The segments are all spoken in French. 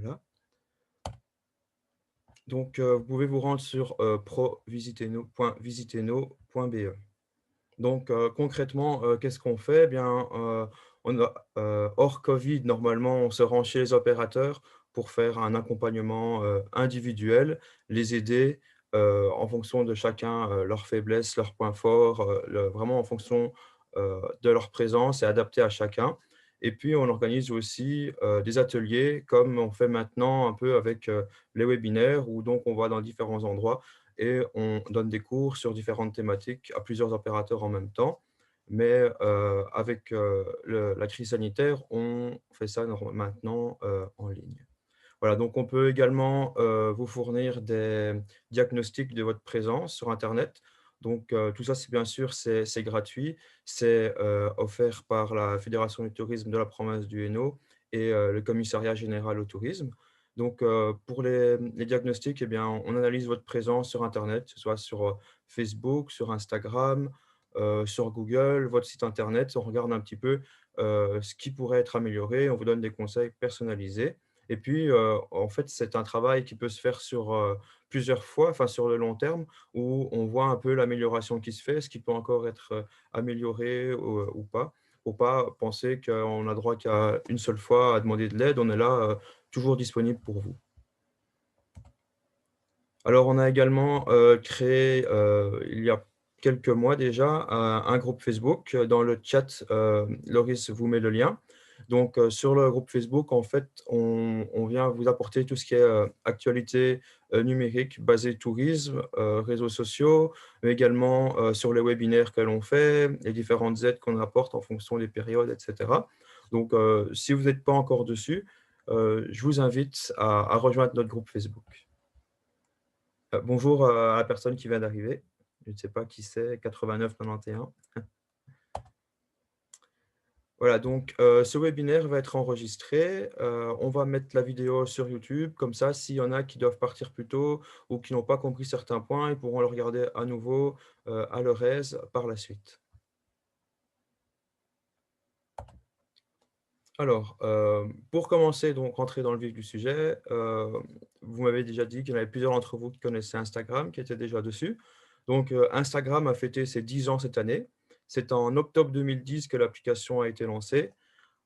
Voilà. Donc, vous pouvez vous rendre sur pro.visiteno.be. Donc, concrètement, qu'est-ce qu'on fait? Eh bien, hors Covid, normalement, on se rend chez les opérateurs pour faire un accompagnement, individuel, les aider, en fonction de chacun, leurs faiblesses, leurs points forts, vraiment en fonction, de leur présence et adapté à chacun. Et puis, on organise aussi, des ateliers comme on fait maintenant un peu avec, les webinaires où donc on va dans différents endroits et on donne des cours sur différentes thématiques à plusieurs opérateurs en même temps. Mais avec la crise sanitaire, on fait ça maintenant en ligne. Voilà, donc on peut également vous fournir des diagnostics de votre présence sur Internet. Donc tout ça, c'est bien sûr, c'est gratuit. C'est offert par la Fédération du tourisme de la province du Hainaut et le Commissariat général au tourisme. Donc pour les diagnostics, eh bien, on analyse votre présence sur Internet, que ce soit sur Facebook, sur Instagram, sur Google, votre site Internet. On regarde un petit peu ce qui pourrait être amélioré. On vous donne des conseils personnalisés. Et puis, en fait, c'est un travail qui peut se faire sur, plusieurs fois, enfin sur le long terme, où on voit un peu l'amélioration qui se fait, ce qui peut encore être, amélioré ou pas. Faut pas penser qu'on a droit qu'à une seule fois à demander de l'aide, on est là, toujours disponible pour vous. Alors on a également, créé, il y a quelques mois déjà, un groupe Facebook. Dans le chat, Loris vous met le lien. Donc, sur le groupe Facebook, en fait, on vient vous apporter tout ce qui est, actualité, numérique basée tourisme, réseaux sociaux, mais également, sur les webinaires que l'on fait, les différentes aides qu'on apporte en fonction des périodes et cetera. Donc, si vous n'êtes pas encore dessus, je vous invite à rejoindre notre groupe Facebook. Bonjour, à la personne qui vient d'arriver. Je ne sais pas qui c'est, 8991. Voilà, donc ce webinaire va être enregistré. On va mettre la vidéo sur YouTube. Comme ça, s'il y en a qui doivent partir plus tôt ou qui n'ont pas compris certains points, ils pourront le regarder à nouveau, à leur aise par la suite. Alors, pour commencer, donc rentrer dans le vif du sujet, vous m'avez déjà dit qu'il y en avait plusieurs d'entre vous qui connaissaient Instagram, qui étaient déjà dessus. Donc, Instagram a fêté ses 10 ans cette année. C'est en octobre 2010 que l'application a été lancée.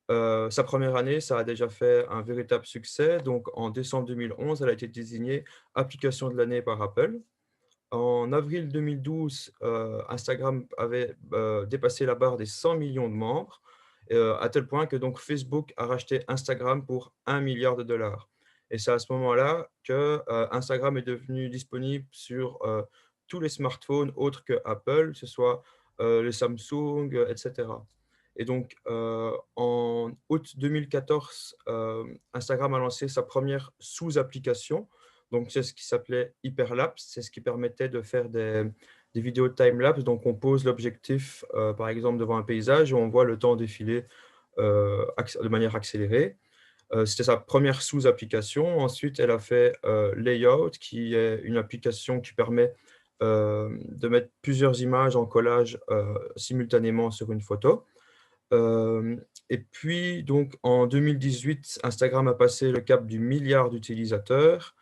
Sa première année, ça a déjà fait un véritable succès. Donc, en décembre 2011, elle a été désignée application de l'année par Apple. En avril 2012, Instagram avait, dépassé la barre des 100 millions de membres, à tel point que donc Facebook a racheté Instagram pour 1 milliard de dollars. Et c'est à ce moment-là que, Instagram est devenu disponible sur, tous les smartphones autres que Apple, que ce soit, les Samsung, et cetera. Et donc, en août 2014, Instagram a lancé sa première sous-application, donc, c'est ce qui s'appelait Hyperlapse. C'est ce qui permettait de faire des vidéos de time-lapse. Donc, on pose l'objectif, par exemple, devant un paysage et on voit le temps défiler de manière accélérée. C'était sa première sous-application. Ensuite, elle a fait Layout, qui est une application qui permet de mettre plusieurs images en collage simultanément sur une photo. Et puis, donc, en 2018, Instagram a passé le cap du milliard d'utilisateurs.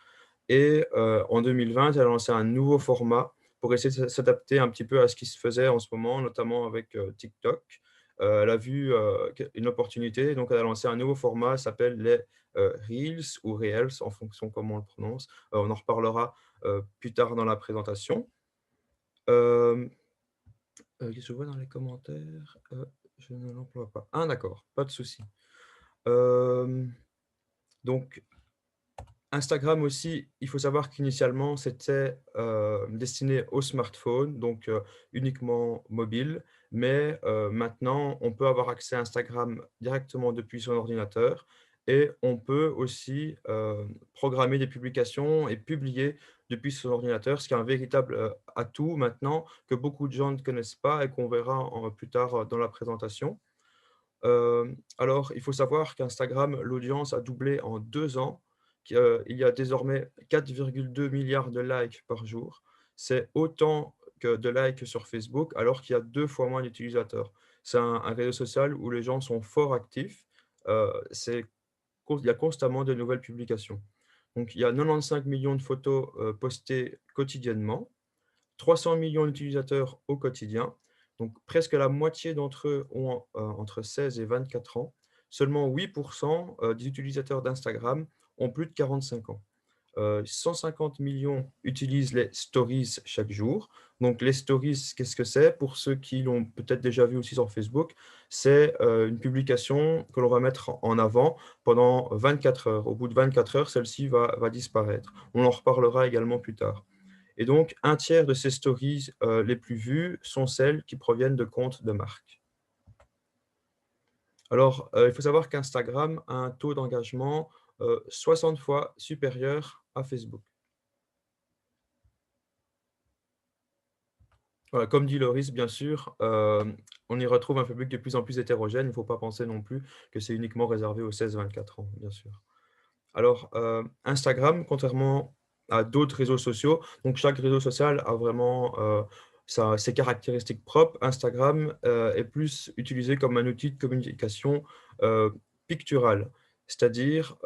Et en 2020, elle a lancé un nouveau format pour essayer de s'adapter un petit peu à ce qui se faisait en ce moment, notamment avec TikTok. Elle a vu une opportunité, donc elle a lancé un nouveau format, ça s'appelle les Reels ou Reels, en fonction comment on le prononce. On en reparlera plus tard dans la présentation. Euh, Qu'est-ce que je vois dans les commentaires? Je ne l'emploie pas. Ah, d'accord, pas de souci. Euh, donc, Instagram aussi, il faut savoir qu'initialement, c'était, destiné aux smartphones, donc uniquement mobile. Mais maintenant, on peut avoir accès à Instagram directement depuis son ordinateur et on peut aussi, programmer des publications et publier depuis son ordinateur, ce qui est un véritable, atout maintenant que beaucoup de gens ne connaissent pas et qu'on verra plus tard, dans la présentation. Alors, il faut savoir qu'Instagram, l'audience a doublé en 2 ans, il y a désormais 4,2 milliards de likes par jour. C'est autant que de likes sur Facebook, alors qu'il y a 2 fois moins d'utilisateurs. C'est un réseau social où les gens sont fort actifs. C'est il y a constamment de nouvelles publications. Donc, il y a 95 millions de photos postées quotidiennement, 300 millions d'utilisateurs au quotidien. Donc, presque la moitié d'entre eux ont entre 16 et 24 ans. Seulement 8% des utilisateurs d'Instagram ont plus de 45 ans. 150 millions utilisent les stories chaque jour. Donc, les stories, qu'est-ce que c'est? Pour ceux qui l'ont peut-être déjà vu aussi sur Facebook, c'est une publication que l'on va mettre en avant pendant 24 heures. Au bout de 24 heures, celle-ci va disparaître. On en reparlera également plus tard. Et donc, un tiers de ces stories les plus vues sont celles qui proviennent de comptes de marque. Alors, il faut savoir qu'Instagram a un taux d'engagement 60 fois supérieur à Facebook. Voilà, comme dit Loris, bien sûr, on y retrouve un public de plus en plus hétérogène. Il ne faut pas penser non plus que c'est uniquement réservé aux 16-24 ans, bien sûr. Alors, Instagram, contrairement à d'autres réseaux sociaux, donc chaque réseau social a vraiment ses caractéristiques propres. Instagram est plus utilisé comme un outil de communication euh, picturale, c'est-à-dire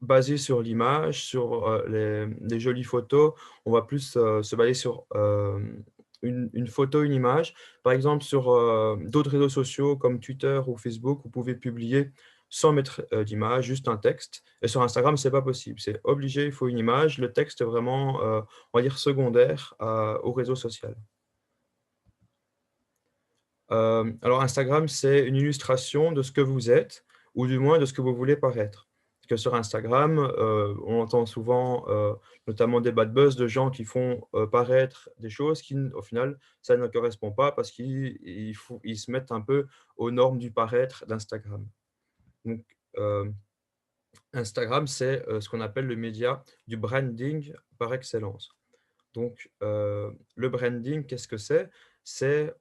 basé sur l'image, sur les jolies photos. On va plus se baser sur une photo, une image. Par exemple, sur d'autres réseaux sociaux comme Twitter ou Facebook, vous pouvez publier sans mettre d'image, juste un texte. Et sur Instagram, c'est pas possible. C'est obligé, il faut une image. Le texte est vraiment, on va dire, secondaire au réseau social. Alors, Instagram, c'est une illustration de ce que vous êtes, ou du moins de ce que vous voulez paraître. Parce que sur Instagram, on entend souvent, notamment des bad buzz de gens qui font paraître des choses qui, au final, ça ne correspond pas parce qu'ils se mettent un peu aux normes du paraître d'Instagram. Donc, Instagram, c'est ce qu'on appelle le média du branding par excellence. Donc, le branding, qu'est-ce que c'est? C'est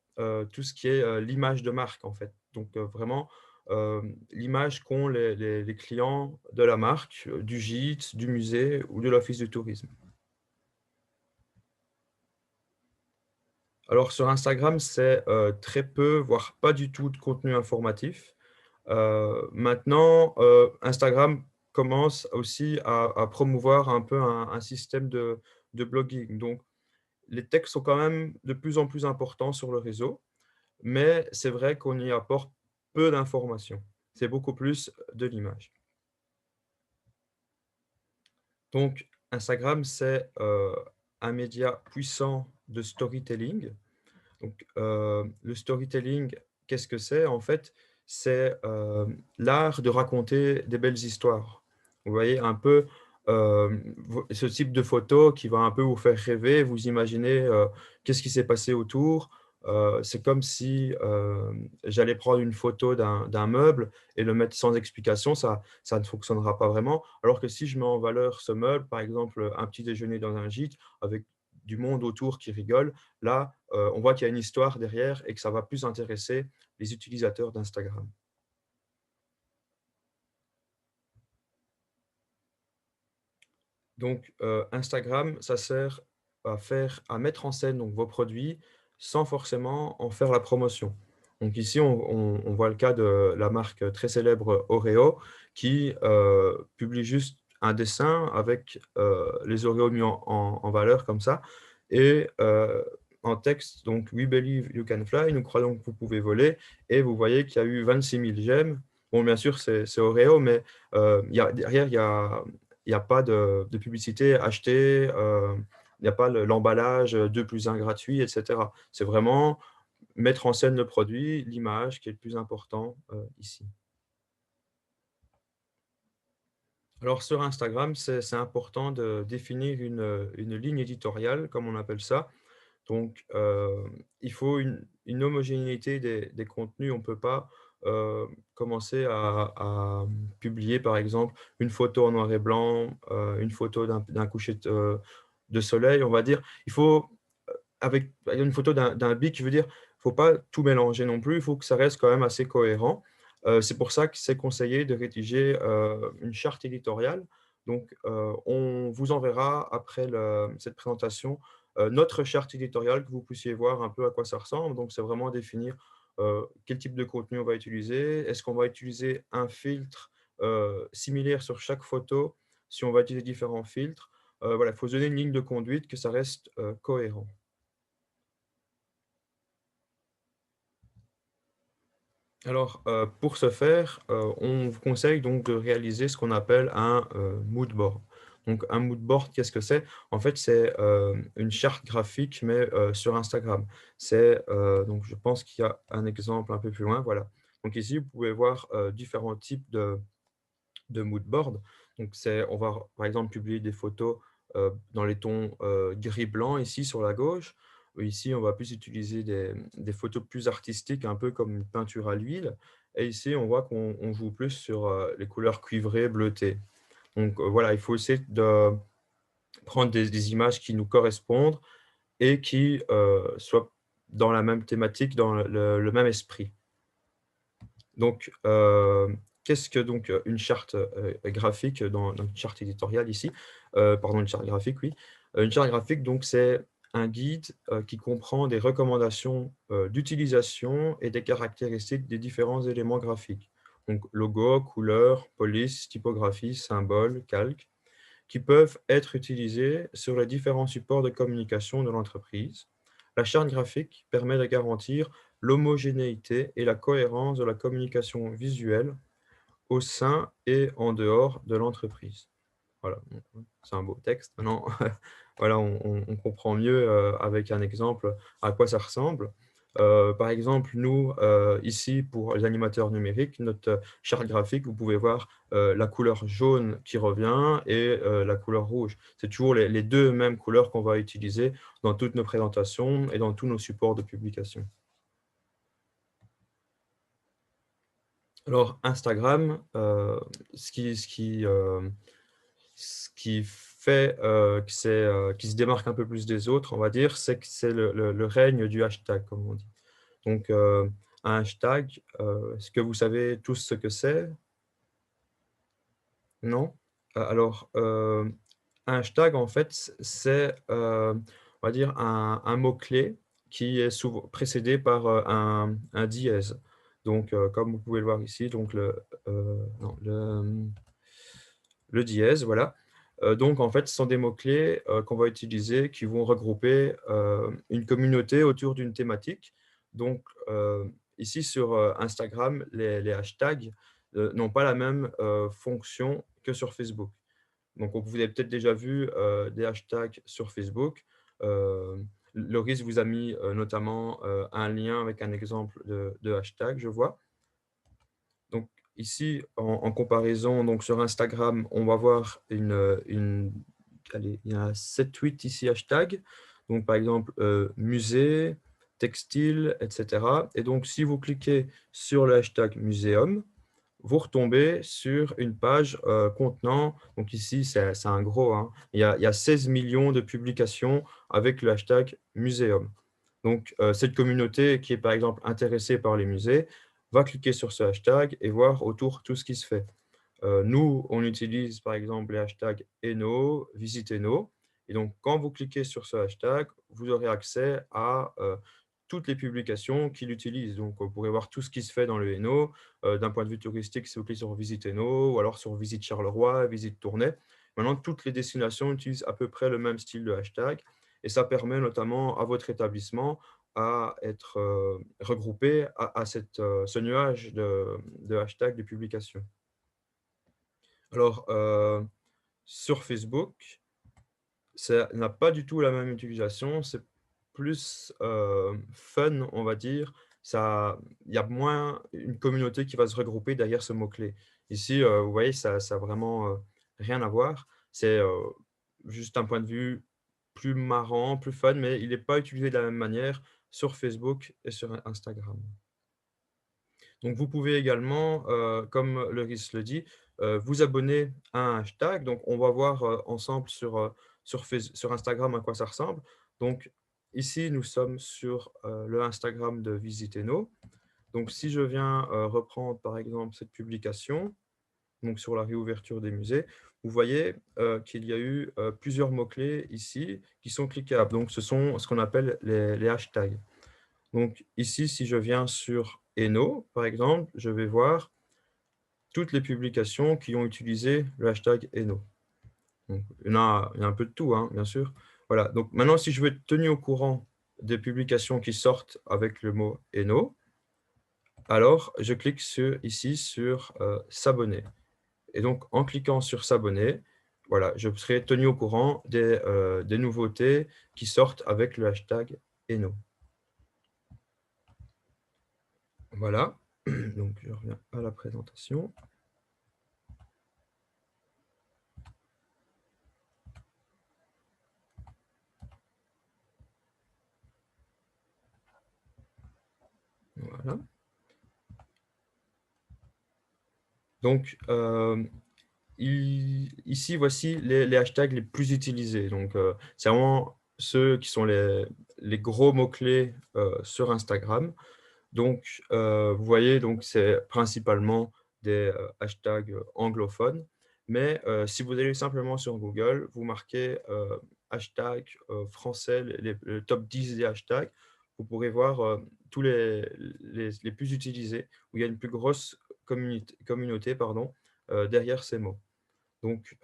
tout ce qui est l'image de marque, en fait. Donc, vraiment, l'image qu'ont les clients de la marque, du gîte, du musée ou de l'office du tourisme. Alors, sur Instagram, c'est très peu, voire pas du tout de contenu informatif. Maintenant, Instagram commence aussi à promouvoir un peu un système de blogging. Donc, les textes sont quand même de plus en plus importants sur le réseau, mais c'est vrai qu'on y apporte peu d'informations. C'est beaucoup plus de l'image. Donc, Instagram, c'est un média puissant de storytelling. Donc, le storytelling, qu'est-ce que c'est? En fait, c'est l'art de raconter des belles histoires. Vous voyez, un peu ce type de photo qui va un peu vous faire rêver, vous imaginez qu'est-ce qui s'est passé autour. C'est comme si j'allais prendre une photo d'un meuble et le mettre sans explication, ça ne fonctionnera pas vraiment. Alors que si je mets en valeur ce meuble, par exemple un petit déjeuner dans un gîte avec du monde autour qui rigole, là, on voit qu'il y a une histoire derrière et que ça va plus intéresser les utilisateurs d'Instagram. Donc, Instagram, ça sert à mettre en scène donc, vos produits sans forcément en faire la promotion. Donc ici, on voit le cas de la marque très célèbre Oreo qui publie juste un dessin avec les Oreos mis en valeur comme ça et en texte, donc « We believe you can fly », nous croyons que vous pouvez voler, et vous voyez qu'il y a eu 26 000 j'aime. Bon, bien sûr, c'est Oreo, mais derrière, il n'y a pas de publicité achetée, il n'y a pas l'emballage 2 plus 1 gratuit, etc. C'est vraiment mettre en scène le produit, l'image qui est le plus important ici. Alors sur Instagram, c'est important de définir une ligne éditoriale, comme on appelle ça. Donc, il faut une homogénéité des contenus. On ne peut pas commencer à publier, par exemple, une photo en noir et blanc, une photo d'un coucher de soleil, on va dire. Il faut, avec une photo d'un bic, je veux dire, il ne faut pas tout mélanger non plus. Il faut que ça reste quand même assez cohérent. C'est pour ça que c'est conseillé de rédiger une charte éditoriale. Donc, on vous enverra après cette présentation notre charte éditoriale, que vous puissiez voir un peu à quoi ça ressemble. Donc, c'est vraiment définir quel type de contenu on va utiliser. Est-ce qu'on va utiliser un filtre similaire sur chaque photo, si on va utiliser différents filtres, voilà, il faut se donner une ligne de conduite, que ça reste cohérent. Alors, pour ce faire, on vous conseille donc de réaliser ce qu'on appelle un, mood board. Donc un mood board, qu'est-ce que c'est? En fait, c'est, une charte graphique, mais, sur Instagram. C'est, donc je pense qu'il y a un exemple un peu plus loin, voilà. Donc ici, vous pouvez voir, différents types de mood board. Donc c'est on va par exemple publier des photos, dans les tons, gris-blanc ici sur la gauche. Ici, on va plus utiliser des photos plus artistiques, un peu comme une peinture à l'huile, et ici, on voit qu'on joue plus sur, les couleurs cuivrées, bleutées. Donc, voilà, il faut essayer de prendre des images qui nous correspondent et qui, soient dans la même thématique, dans le même esprit. Donc, qu'est-ce que donc, une charte, graphique dans une charte éditoriale ici? Pardon, une charte graphique, oui. Une charte graphique, donc c'est un guide, qui comprend des recommandations, d'utilisation et des caractéristiques des différents éléments graphiques. Donc logo, couleurs, police, typographie, symboles, calques, qui peuvent être utilisés sur les différents supports de communication de l'entreprise. La charte graphique permet de garantir l'homogénéité et la cohérence de la communication visuelle au sein et en dehors de l'entreprise. Voilà, donc, c'est un beau texte. Maintenant, voilà, on comprend mieux, avec un exemple à quoi ça ressemble. Par exemple, nous, ici, pour les animateurs numériques, notre charte graphique, vous pouvez voir, la couleur jaune qui revient et la couleur rouge. C'est toujours les 2 mêmes couleurs qu'on va utiliser dans toutes nos présentations et dans tous nos supports de publication. Alors Instagram, ce qui fait, que c'est, qui se démarque un peu plus des autres, on va dire, c'est que c'est le règne du hashtag, comme on dit. Donc, un hashtag, est-ce que vous savez tous ce que c'est? Non? Alors, un hashtag, en fait, c'est, on va dire un mot-clé qui est souvent précédé par, un dièse. Donc, comme vous pouvez le voir ici, donc non, le dièse, voilà. Donc en fait, ce sont des mots-clés, qu'on va utiliser, qui vont regrouper, une communauté autour d'une thématique. Donc, ici sur, Instagram, les hashtags, n'ont pas la même, fonction que sur Facebook. Donc vous avez peut-être déjà vu, des hashtags sur Facebook. Heu, Loris vous a mis, notamment, un lien avec un exemple de hashtag, je vois. Donc ici, en comparaison, donc sur Instagram, on va voir allez, il y a 7-8 ici hashtags. Donc par exemple, musée, textile, et cetera. Et donc si vous cliquez sur le hashtag muséum, vous retombez sur une page, contenant, donc ici c'est un gros, hein, il y a 16 millions de publications avec le hashtag muséum. Donc, cette communauté qui est par exemple intéressée par les musées va cliquer sur ce hashtag et voir autour tout ce qui se fait. Nous, on utilise par exemple les hashtags Eno, Visite Eno, et donc quand vous cliquez sur ce hashtag, vous aurez accès à, toutes les publications qu'il utilise. Donc vous pourrez voir tout ce qui se fait dans le Hainaut, d'un point de vue touristique, si vous cliquez sur Visite Hainaut ou alors sur Visite Charleroi, Visite Tournai. Maintenant, toutes les destinations utilisent à peu près le même style de hashtag, et ça permet notamment à votre établissement à être, regroupé à ce nuage de hashtags de publication. Alors, sur Facebook, ça n'a pas du tout la même utilisation, c'est plus, fun, on va dire. Il y a moins une communauté qui va se regrouper derrière ce mot-clé. Ici, vous voyez, ça a vraiment, rien à voir. C'est, juste un point de vue plus marrant, plus fun, mais il n'est pas utilisé de la même manière sur Facebook et sur Instagram. Donc vous pouvez également, comme le RIS le dit, vous abonner à un hashtag. Donc on va voir, ensemble sur Instagram à quoi ça ressemble. Donc ici, nous sommes sur, le Instagram de Visiteno. Donc si je viens, reprendre par exemple cette publication, donc sur la réouverture des musées, vous voyez, qu'il y a eu, plusieurs mots-clés ici qui sont cliquables. Donc ce sont ce qu'on appelle les hashtags. Donc ici, si je viens sur Eno, par exemple, je vais voir toutes les publications qui ont utilisé le hashtag Eno. Donc, il y a un peu de tout, hein, bien sûr. Voilà, donc maintenant, si je veux être tenu au courant des publications qui sortent avec le mot Eno, alors je clique ici sur s'abonner. Et donc, en cliquant sur s'abonner, voilà, je serai tenu au courant des nouveautés qui sortent avec le hashtag Eno. Voilà, donc je reviens à la présentation. Voilà. Donc, ici, voici les hashtags les plus utilisés. Donc, c'est vraiment ceux qui sont les gros mots-clés sur Instagram. Donc, vous voyez, donc c'est principalement des hashtags anglophones. Mais si vous allez simplement sur Google, vous marquez hashtag français, le top 10 des hashtags, vous pourrez voir tous les plus utilisés, où il y a une plus grosse communauté pardon, derrière ces mots. Donc,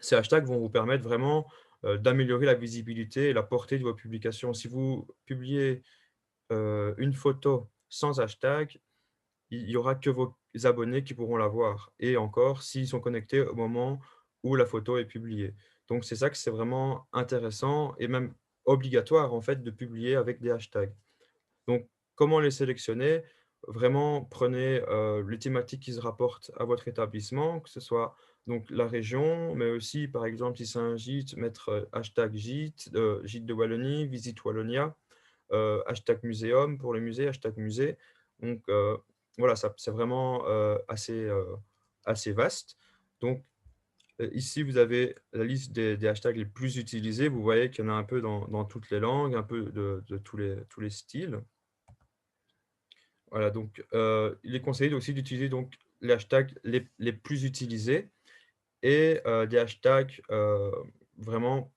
ces hashtags vont vous permettre vraiment d'améliorer la visibilité et la portée de vos publications. Si vous publiez une photo sans hashtag, il n'y aura que vos abonnés qui pourront la voir. Et encore, s'ils sont connectés au moment où la photo est publiée. Donc, c'est ça que c'est vraiment intéressant et même obligatoire, en fait, de publier avec des hashtags. Donc, comment les sélectionner? Vraiment, prenez les thématiques qui se rapportent à votre établissement, que ce soit donc la région, mais aussi, par exemple, si c'est un gîte, mettre hashtag gîte, gîte de Wallonie, visite Wallonia, hashtag muséum pour le musée, hashtag musée. Donc, voilà, c'est vraiment assez vaste. Donc, ici, vous avez la liste des hashtags les plus utilisés. Vous voyez qu'il y en a un peu dans toutes les langues, un peu de tous les styles. Voilà, donc il est conseillé aussi d'utiliser donc les hashtags les plus utilisés et des hashtags vraiment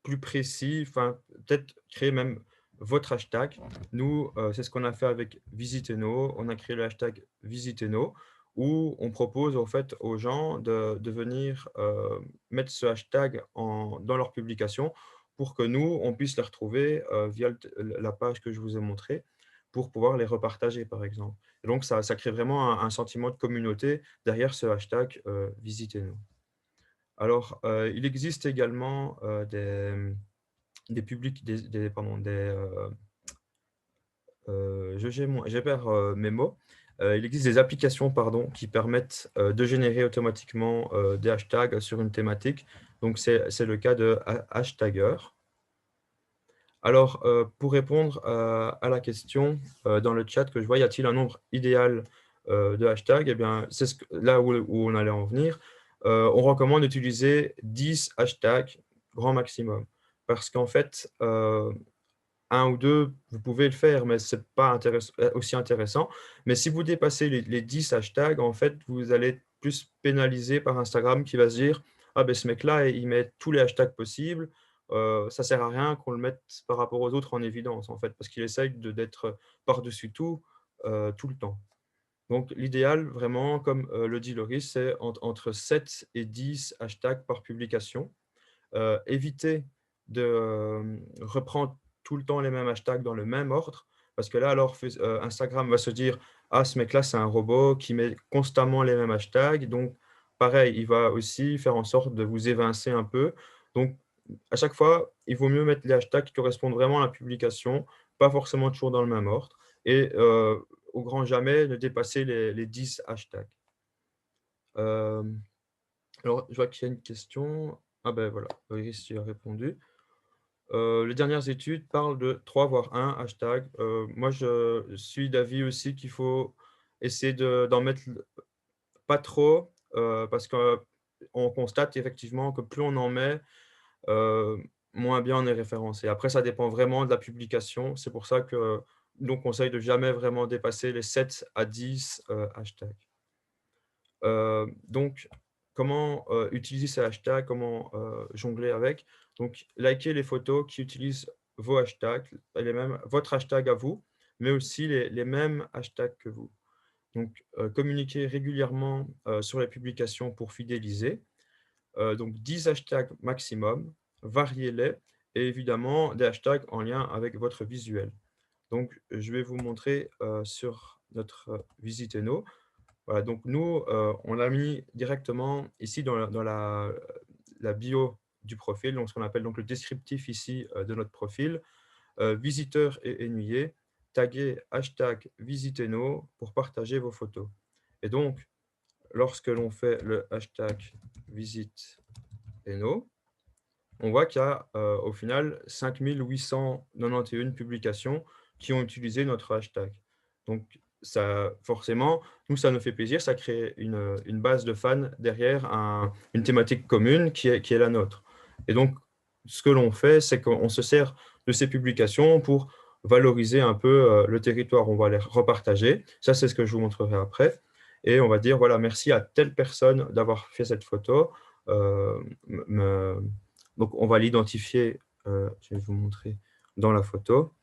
plus précis, enfin peut-être créer même votre hashtag. Nous, c'est ce qu'on a fait avec Visiteno. On a créé le hashtag Visiteno où on propose en fait aux gens de venir mettre ce hashtag dans leur publication pour que nous, on puisse les retrouver via la page que je vous ai montrée pour pouvoir les repartager, par exemple. Et donc, ça crée vraiment un sentiment de communauté derrière ce hashtag Visiteno. Alors, il existe également des publics, pardon, je perds mes mots. Il existe des applications pardon, qui permettent de générer automatiquement des hashtags sur une thématique. Donc, c'est le cas de Hashtagger. Alors, pour répondre à la question dans le chat que je vois, y a-t-il un nombre idéal de hashtags? Eh bien, c'est là où on allait en venir. On recommande d'utiliser 10 hashtags grand maximum. Parce qu'en fait, un ou deux, vous pouvez le faire, mais ce n'est pas aussi intéressant. Mais si vous dépassez les 10 hashtags, en fait, vous allez être plus pénalisé par Instagram qui va se dire: «Ah ben ce mec-là, il met tous les hashtags possibles, ça ne sert à rien qu'on le mette par rapport aux autres en évidence», en fait, parce qu'il essaye d'être par-dessus tout le temps. Donc l'idéal, vraiment, comme le dit Loris, c'est entre 7 et 10 hashtags par publication. Éviter de reprendre tout le temps les mêmes hashtags dans le même ordre, parce que là, alors, Instagram va se dire: «Ah, ce mec-là, c'est un robot qui met constamment les mêmes hashtags», donc pareil, il va aussi faire en sorte de vous évincer un peu. Donc à chaque fois, il vaut mieux mettre les hashtags qui correspondent vraiment à la publication, pas forcément toujours dans le même ordre et au grand jamais ne dépasser les 10 hashtags. Hem alors, je vois qu'il y a une question. Ah ben voilà, Iris y a répondu. Les dernières études parlent de 3 voire un hashtag. Moi, je suis d'avis aussi qu'il faut essayer d'en mettre pas trop, parce qu'on constate effectivement que plus on en met, heu, moins bien on est référencé. Après, ça dépend vraiment de la publication. C'est pour ça que nous, on conseille de jamais vraiment dépasser les 7 à 10 hashtags. Donc, comment utiliser ces hashtags, comment jongler avec? Donc, likez les photos qui utilisent vos hashtags, votre hashtag à vous, mais aussi les mêmes hashtags que vous. Donc, communiquer régulièrement sur les publications pour fidéliser. Donc 10 hashtags maximum, variez-les et évidemment des hashtags en lien avec votre visuel. Donc, je vais vous montrer sur notre Visiteno. Voilà, donc nous, on l'a mis directement ici dans la bio du profil, donc ce qu'on appelle donc le descriptif ici de notre profil. Visiteurs et ennuyés, taguez hashtag Visiteno pour partager vos photos. Et donc, lorsque l'on fait le hashtag Visiteno, on voit qu'il y a au final 5891 publications qui ont utilisé notre hashtag. Donc, ça, forcément, nous, ça nous fait plaisir, ça crée une base de fans derrière une thématique commune qui est la nôtre. Et donc, ce que l'on fait, c'est qu'on se sert de ces publications pour valoriser un peu le territoire. On va les repartager. Ça, c'est ce que je vous montrerai après. Et on va dire, voilà, merci à telle personne d'avoir fait cette photo. Euh, me- donc, on va l'identifier, je vais vous montrer dans la photo.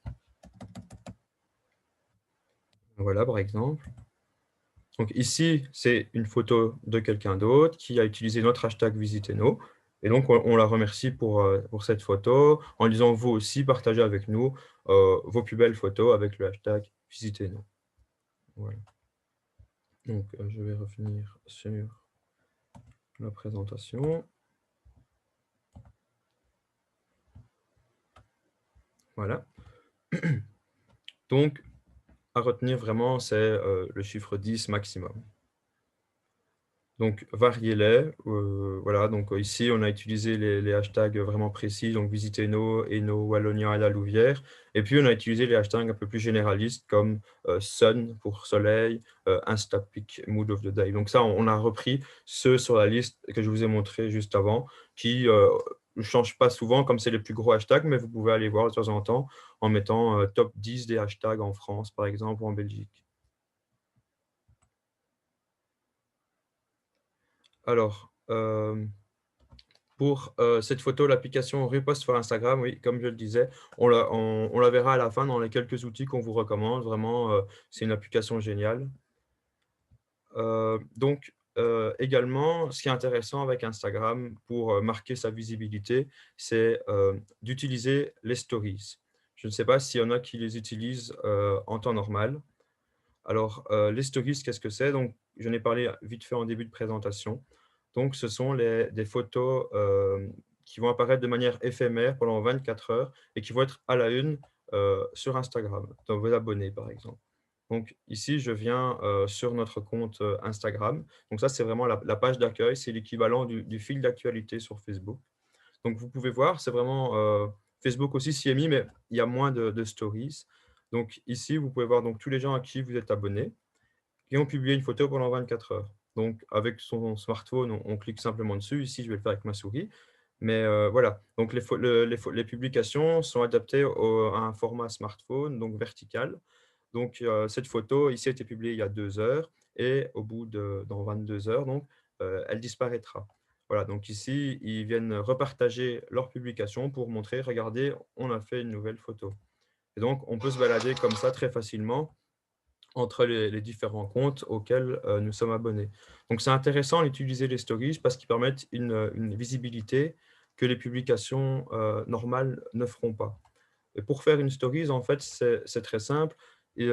Voilà, par exemple. Donc ici, c'est une photo de quelqu'un d'autre qui a utilisé notre hashtag Visiteno. Et donc, on la remercie pour cette photo en disant, vous aussi, partagez avec nous vos plus belles photos avec le hashtag Visiteno. Voilà. Donc, je vais revenir sur la présentation. Voilà. Donc, à retenir vraiment, c'est le chiffre 10 maximum. Donc, variez-les. Voilà, donc ici, on a utilisé les hashtags vraiment précis, donc Visiteno, Eno, Wallonia et la Louvière. Et puis, on a utilisé les hashtags un peu plus généralistes comme Sun pour soleil, Instapic, Mood of the Day. Donc ça, on a repris ceux sur la liste que je vous ai montré juste avant, qui ne changent pas souvent comme c'est les plus gros hashtags, mais vous pouvez aller voir de temps en temps en mettant top 10 des hashtags en France, par exemple, ou en Belgique. Alors, pour cette photo, l'application Repost sur Instagram, oui, comme je le disais, on la verra à la fin dans les quelques outils qu'on vous recommande. Vraiment, c'est une application géniale. Donc, également, ce qui est intéressant avec Instagram pour marquer sa visibilité, c'est d'utiliser les stories. Je ne sais pas s'il y en a qui les utilisent en temps normal. Alors, les stories, qu'est-ce que c'est? Donc, j'en ai parlé vite fait en début de présentation. Donc, ce sont des photos qui vont apparaître de manière éphémère pendant 24 heures et qui vont être à la une sur Instagram, dans vos abonnés, par exemple. Donc, ici, je viens sur notre compte Instagram. Donc, ça, c'est vraiment la page d'accueil. C'est l'équivalent du fil d'actualité sur Facebook. Donc, vous pouvez voir, c'est vraiment Facebook aussi s'y est mis, mais il y a moins de stories. Donc, ici, vous pouvez voir donc, tous les gens à qui vous êtes abonnés qui ont publié une photo pendant 24 heures. Donc, avec son smartphone, on clique simplement dessus. Ici, je vais le faire avec ma souris. Mais voilà, donc les publications sont adaptées à un format smartphone, donc vertical. Donc, cette photo ici a été publiée il y a 2 heures et dans 22 heures, donc, elle disparaîtra. Voilà, donc ici, ils viennent repartager leur publication pour montrer, regardez, on a fait une nouvelle photo. Et donc, on peut se balader comme ça très facilement entre les différents comptes auxquels nous sommes abonnés. Donc, c'est intéressant d'utiliser les stories parce qu'ils permettent une visibilité que les publications normales ne feront pas. Et pour faire une stories, en fait, c'est très simple. Et,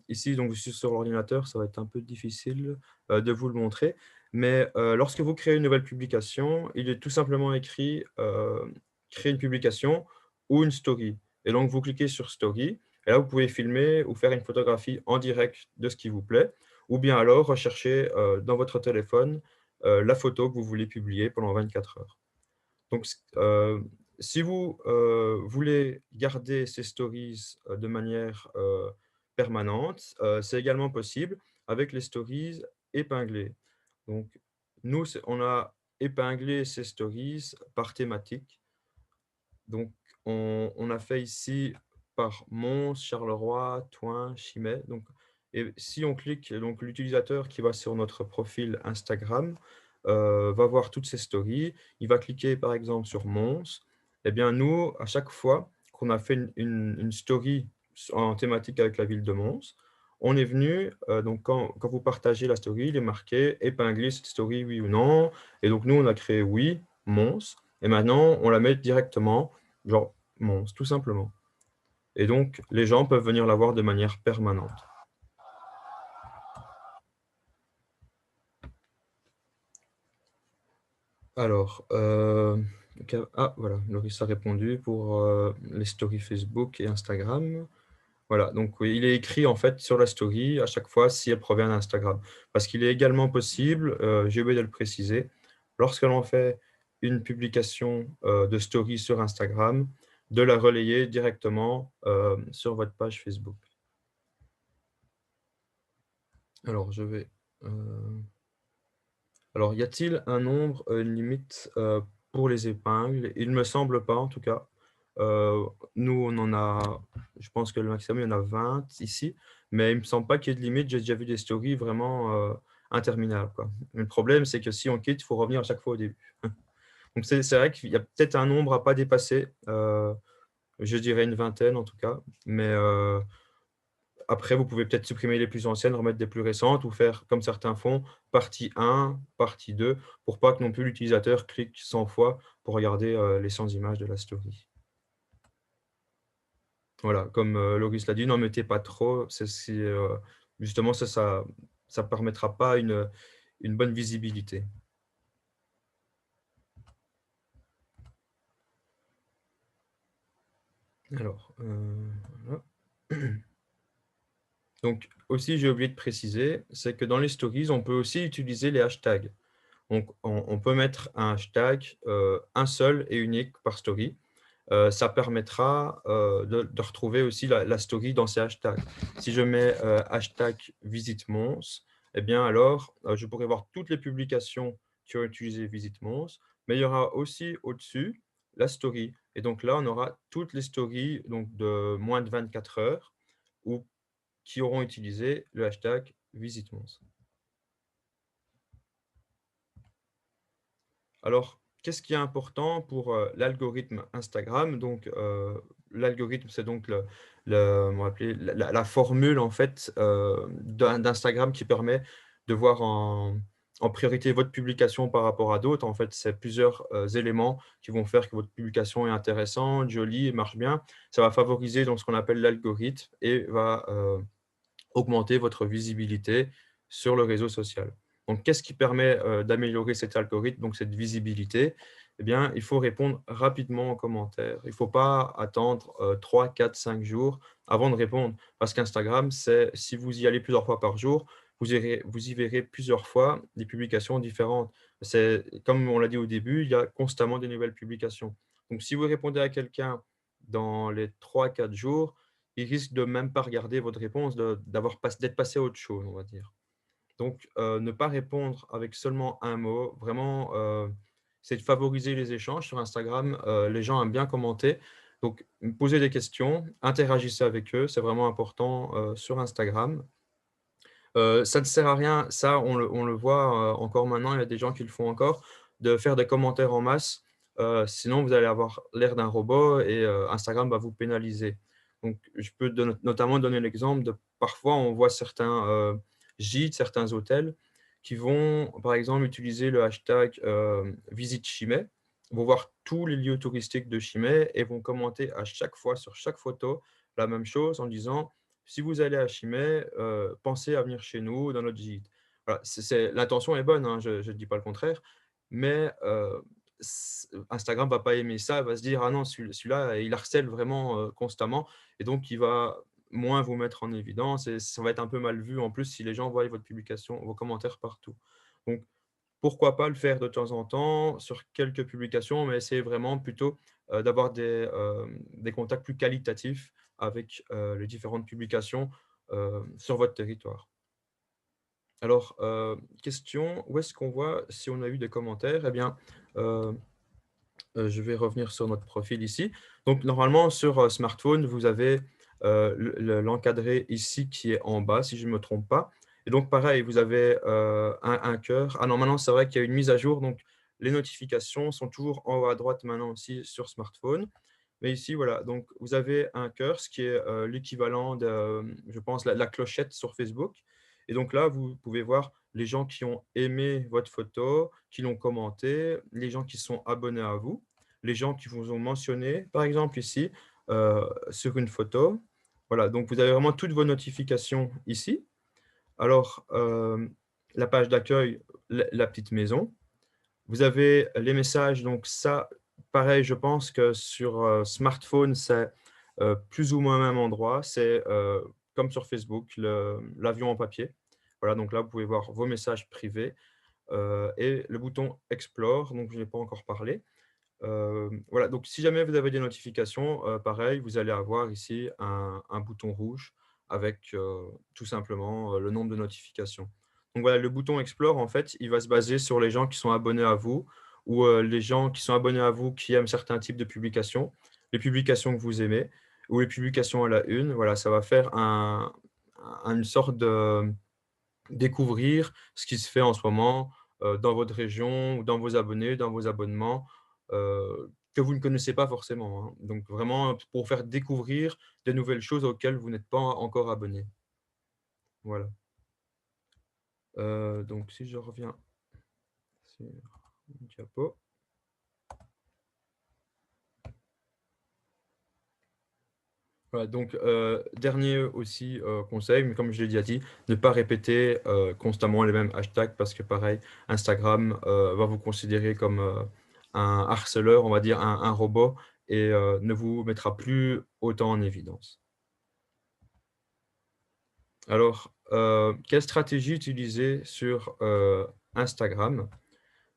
ici, donc, je suis sur l'ordinateur, ça va être un peu difficile de vous le montrer. Mais lorsque vous créez une nouvelle publication, il est tout simplement écrit créer une publication ou une story. Et donc, vous cliquez sur story. Et là, vous pouvez filmer ou faire une photographie en direct de ce qui vous plaît. Ou bien alors rechercher dans votre téléphone la photo que vous voulez publier pendant 24 heures. Donc, si vous voulez garder ces stories de manière permanente, c'est également possible avec les stories épinglées. Donc, nous, on a épinglé ces stories par thématique. Donc, on a fait ici par Mons, Charleroi, Thoin, Chimay. Donc, et si on clique, donc l'utilisateur qui va sur notre profil Instagram va voir toutes ces stories. Il va cliquer par exemple sur Mons. Eh bien, nous, à chaque fois qu'on a fait une story en thématique avec la ville de Mons, on est venu, donc quand vous partagez la story, il est marqué épingler cette story, oui ou non. Et donc, nous, on a créé oui, Mons. Et maintenant, on la met directement, genre Mons, tout simplement. Et donc, les gens peuvent venir la voir de manière permanente. Alors, voilà, Loris a répondu pour les stories Facebook et Instagram. Voilà, donc oui, il est écrit en fait sur la story à chaque fois si elle provient d'Instagram. Parce qu'il est également possible, j'ai oublié de le préciser, lorsque l'on fait une publication de story sur Instagram, de la relayer directement sur votre page Facebook. Alors, Alors, y a-t-il un nombre, une limite pour les épingles? Il ne me semble pas en tout cas. Euh, Nous, on en a, je pense que le maximum, il y en a 20 ici, mais il ne me semble pas qu'il y ait de limite. J'ai déjà vu des stories vraiment interminables, quoi. Mais le problème, c'est que si on quitte, il faut revenir à chaque fois au début. Donc, c'est vrai qu'il y a peut-être un nombre à pas dépasser. Je dirais une vingtaine en tout cas, mais après, vous pouvez peut-être supprimer les plus anciennes, remettre des plus récentes ou faire comme certains font, partie 1, partie 2, pour pas que non plus l'utilisateur clique 100 fois pour regarder les 100 images de la story. Voilà, comme Loris l'a dit, n'en mettez pas trop. Justement, ça permettra pas une bonne visibilité. Alors, voilà. Donc, aussi, j'ai oublié de préciser, c'est que dans les stories, on peut aussi utiliser les hashtags. Donc, on peut mettre un hashtag, un seul et unique par story. Ça permettra de retrouver aussi la story dans ces hashtags. Si je mets hashtag Visite Mons, eh bien alors, je pourrai voir toutes les publications qui ont utilisé Visite Mons, mais il y aura aussi au-dessus la story. Et donc là, on aura toutes les stories donc, de moins de 24 heures ou qui auront utilisé le hashtag Visite Mons. Alors, qu'est-ce qui est important pour l'algorithme Instagram? Donc, l'algorithme, c'est donc on va appeler la formule en fait d'Instagram qui permet de voir en priorité votre publication par rapport à d'autres. En fait, c'est plusieurs éléments qui vont faire que votre publication est intéressante, jolie et marche bien. Ça va favoriser donc ce qu'on appelle l'algorithme et va augmenter votre visibilité sur le réseau social. Donc, qu'est-ce qui permet d'améliorer cet algorithme, donc cette visibilité? Eh bien, il faut répondre rapidement aux commentaires. Il ne faut pas attendre 3, 4, 5 jours avant de répondre. Parce qu'Instagram, si vous y allez plusieurs fois par jour, vous y verrez plusieurs fois des publications différentes. Comme on l'a dit au début, il y a constamment des nouvelles publications. Donc, si vous répondez à quelqu'un dans les 3, 4 jours, il risque de même pas regarder votre réponse, d'être passé à autre chose, on va dire. Donc, ne pas répondre avec seulement un mot, vraiment, c'est de favoriser les échanges sur Instagram. Les gens aiment bien commenter. Donc, posez des questions, interagissez avec eux, c'est vraiment important sur Instagram. Ça ne sert à rien, ça, on le voit encore maintenant, il y a des gens qui le font encore, de faire des commentaires en masse. Sinon, vous allez avoir l'air d'un robot et Instagram va vous pénaliser. Donc, je peux notamment donner l'exemple de parfois, on voit certains gîtes, certains hôtels qui vont, par exemple, utiliser le hashtag visite Chimay, vont voir tous les lieux touristiques de Chimay et vont commenter à chaque fois sur chaque photo la même chose en disant si vous allez à Chimay, pensez à venir chez nous dans notre gîte. Voilà, l'intention est bonne, hein, je ne dis pas le contraire, mais Instagram ne va pas aimer ça, va se dire, ah non, celui-là, il harcèle vraiment constamment, et donc il va moins vous mettre en évidence, et ça va être un peu mal vu en plus si les gens voient votre publication, vos commentaires partout. Donc, pourquoi pas le faire de temps en temps sur quelques publications, mais essayer vraiment plutôt d'avoir des contacts plus qualitatifs avec les différentes publications sur votre territoire. Alors, question, où est-ce qu'on voit si on a eu des commentaires? Eh bien, euh, je vais revenir sur notre profil ici. Donc, normalement, sur smartphone, vous avez l'encadré ici qui est en bas, si je ne me trompe pas. Et donc, pareil, vous avez un cœur. Ah non, maintenant, c'est vrai qu'il y a une mise à jour. Donc, les notifications sont toujours en haut à droite maintenant aussi sur smartphone. Mais ici, voilà, donc vous avez un cœur, ce qui est l'équivalent de, je pense, la clochette sur Facebook. Et donc là, vous pouvez voir les gens qui ont aimé votre photo, qui l'ont commenté, les gens qui sont abonnés à vous, les gens qui vous ont mentionné, par exemple ici, sur une photo. Voilà, donc vous avez vraiment toutes vos notifications ici. Alors, la page d'accueil, la petite maison. Vous avez les messages, donc ça, pareil, je pense que sur smartphone, c'est plus ou moins au même endroit. C'est comme sur Facebook, l'avion en papier. Voilà, donc là, vous pouvez voir vos messages privés et le bouton Explore, donc je n'ai pas encore parlé. Voilà, donc si jamais vous avez des notifications, pareil, vous allez avoir ici un bouton rouge avec tout simplement le nombre de notifications. Donc voilà, le bouton Explore, en fait, il va se baser sur les gens qui sont abonnés à vous ou les gens qui sont abonnés à vous qui aiment certains types de publications, les publications que vous aimez ou les publications à la une. Voilà, ça va faire une sorte de découvrir ce qui se fait en ce moment dans votre région ou dans vos abonnés, dans vos abonnements que vous ne connaissez pas forcément, hein. Donc vraiment pour faire découvrir des nouvelles choses auxquelles vous n'êtes pas encore abonné. Voilà. Donc si je reviens sur mon diapo. Voilà, donc dernier aussi conseil, mais comme je l'ai déjà dit, ne pas répéter constamment les mêmes hashtags parce que pareil, Instagram va vous considérer comme un harceleur, on va dire un robot, et ne vous mettra plus autant en évidence. Alors, quelle stratégie utiliser sur Instagram?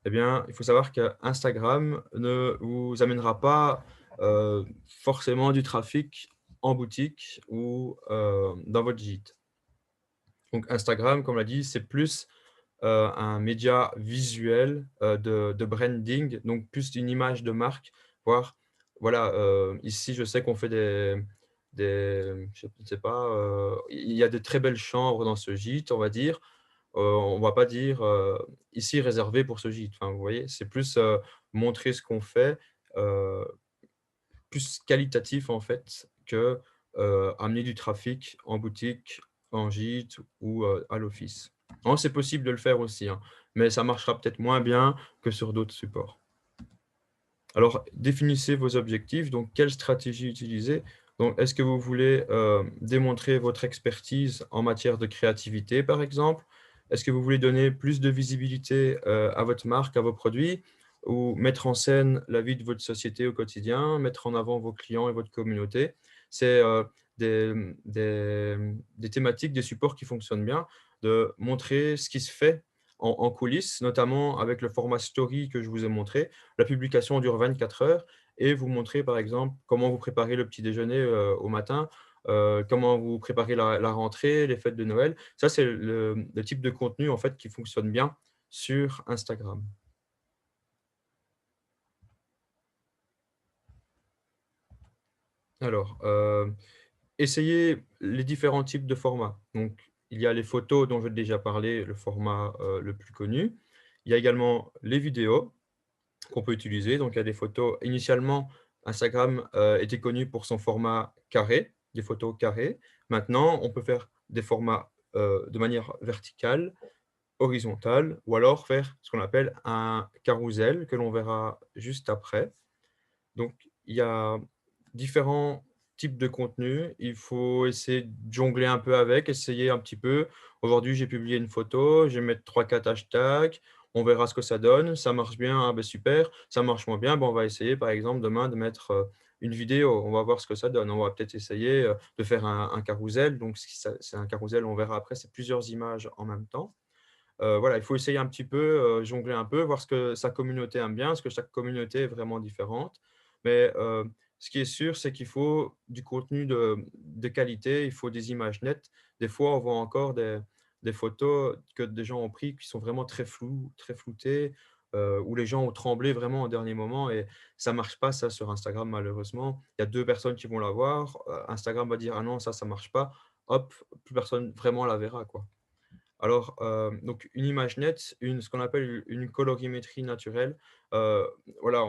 Eh bien, il faut savoir qu'Instagram ne vous amènera pas forcément du trafic en boutique ou dans votre gîte. Donc Instagram, comme on l'a dit, c'est plus un média visuel de branding, donc plus une image de marque, voire, voilà, ici, je sais qu'on fait je ne sais pas, il y a de très belles chambres dans ce gîte, on va dire. On va pas dire, ici réservé pour ce gîte. Enfin, vous voyez? C'est plus, montrer ce qu'on fait, heu, plus qualitatif en fait que, amener du trafic en boutique, en gîte ou, à l'office. Non, c'est possible de le faire aussi, hein, mais ça marchera peut-être moins bien que sur d'autres supports. Alors, définissez vos objectifs, donc quelle stratégie utiliser? Donc, est-ce que vous voulez, démontrer votre expertise en matière de créativité, par exemple? Est-ce que vous voulez donner plus de visibilité, à votre marque, à vos produits? Ou mettre en scène la vie de votre société au quotidien, mettre en avant vos clients et votre communauté? C'est, des thématiques, des supports qui fonctionnent bien, de montrer ce qui se fait en coulisses, notamment avec le format story que je vous ai montré. La publication dure 24 heures et vous montrez, par exemple, comment vous préparez le petit déjeuner, au matin, comment vous préparez la rentrée, les fêtes de Noël. Ça, c'est le type de contenu, en fait, qui fonctionne bien sur Instagram. Alors, essayez les différents types de formats. Donc, il y a les photos dont j'ai déjà parlé, le format, le plus connu. Il y a également les vidéos qu'on peut utiliser. Donc, il y a des photos. Initialement, Instagram était connu pour son format carré, des photos carrées. Maintenant, on peut faire des formats de manière verticale, horizontale, ou alors faire ce qu'on appelle un carrousel que l'on verra juste après. Donc, il y a différents types de contenus. Il faut essayer de jongler un peu avec, essayer un petit peu. Aujourd'hui, j'ai publié une photo, je vais mettre trois quatre hashtags. On verra ce que ça donne. Ça marche bien, ah ben super. Ça marche moins bien, ben on va essayer, par exemple, demain de mettre une vidéo. On va voir ce que ça donne. On va peut-être essayer de faire un carrousel. Donc, c'est un carrousel, on verra après, c'est plusieurs images en même temps. Voilà, il faut essayer un petit peu, jongler un peu, voir ce que sa communauté aime bien, parce que chaque communauté est vraiment différente. Mais, ce qui est sûr, c'est qu'il faut du contenu de qualité, il faut des images nettes. Des fois, on voit encore des photos que des gens ont pris qui sont vraiment très floues, très floutées, où les gens ont tremblé vraiment au dernier moment et ça marche pas ça sur Instagram malheureusement. Il y a 2 personnes qui vont la voir, Instagram va dire: «Ah non, ça marche pas». Hop, plus personne vraiment la verra, quoi. Alors, donc une image nette, ce qu'on appelle une colorimétrie naturelle, voilà,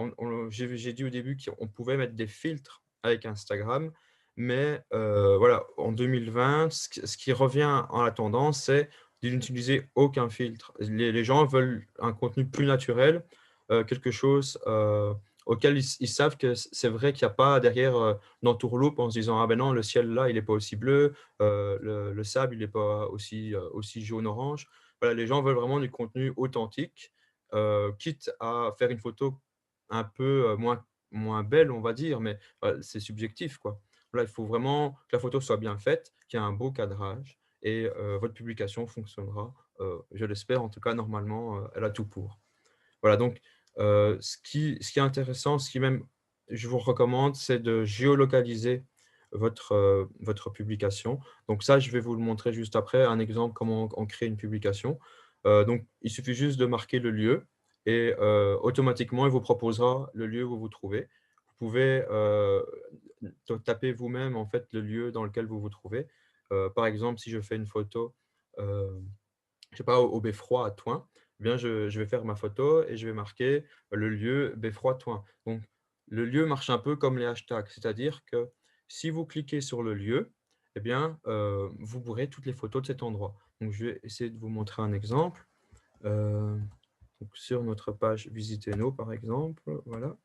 j'ai dit au début qu'on pouvait mettre des filtres avec Instagram. Mais voilà, en 2020, ce qui revient en la tendance, c'est de n'utiliser aucun filtre. Les gens veulent un contenu plus naturel, quelque chose auquel ils savent que c'est vrai qu'il n'y a pas derrière d'entourloupe en se disant: «Ah ben non, le ciel là, il n'est pas aussi bleu, le sable, il n'est pas aussi jaune-orange». Voilà, les gens veulent vraiment du contenu authentique, quitte à faire une photo un peu moins belle, on va dire, mais c'est subjectif, quoi. Là, il faut vraiment que la photo soit bien faite, qu'il y ait un beau cadrage et votre publication fonctionnera. Je l'espère, en tout cas, normalement, elle a tout pour. Voilà, donc ce qui est intéressant, ce qui même je vous recommande, c'est de géolocaliser votre publication. Donc ça, je vais vous le montrer juste après, un exemple comment on crée une publication. Donc il suffit juste de marquer le lieu et automatiquement, il vous proposera le lieu où vous vous trouvez. Vous pouvez, taper vous-même, en fait, le lieu dans lequel vous vous trouvez. Par exemple, si je fais une photo, heu je sais pas, au Beffroi à Thoin, eh bien je vais faire ma photo et je vais marquer le lieu Beffroi Thoin. Donc le lieu marche un peu comme les hashtags, c'est-à-dire que si vous cliquez sur le lieu, eh bien, vous verrez toutes les photos de cet endroit. Donc je vais essayer de vous montrer un exemple. Heu, donc sur notre page Visitez-nous par exemple, voilà.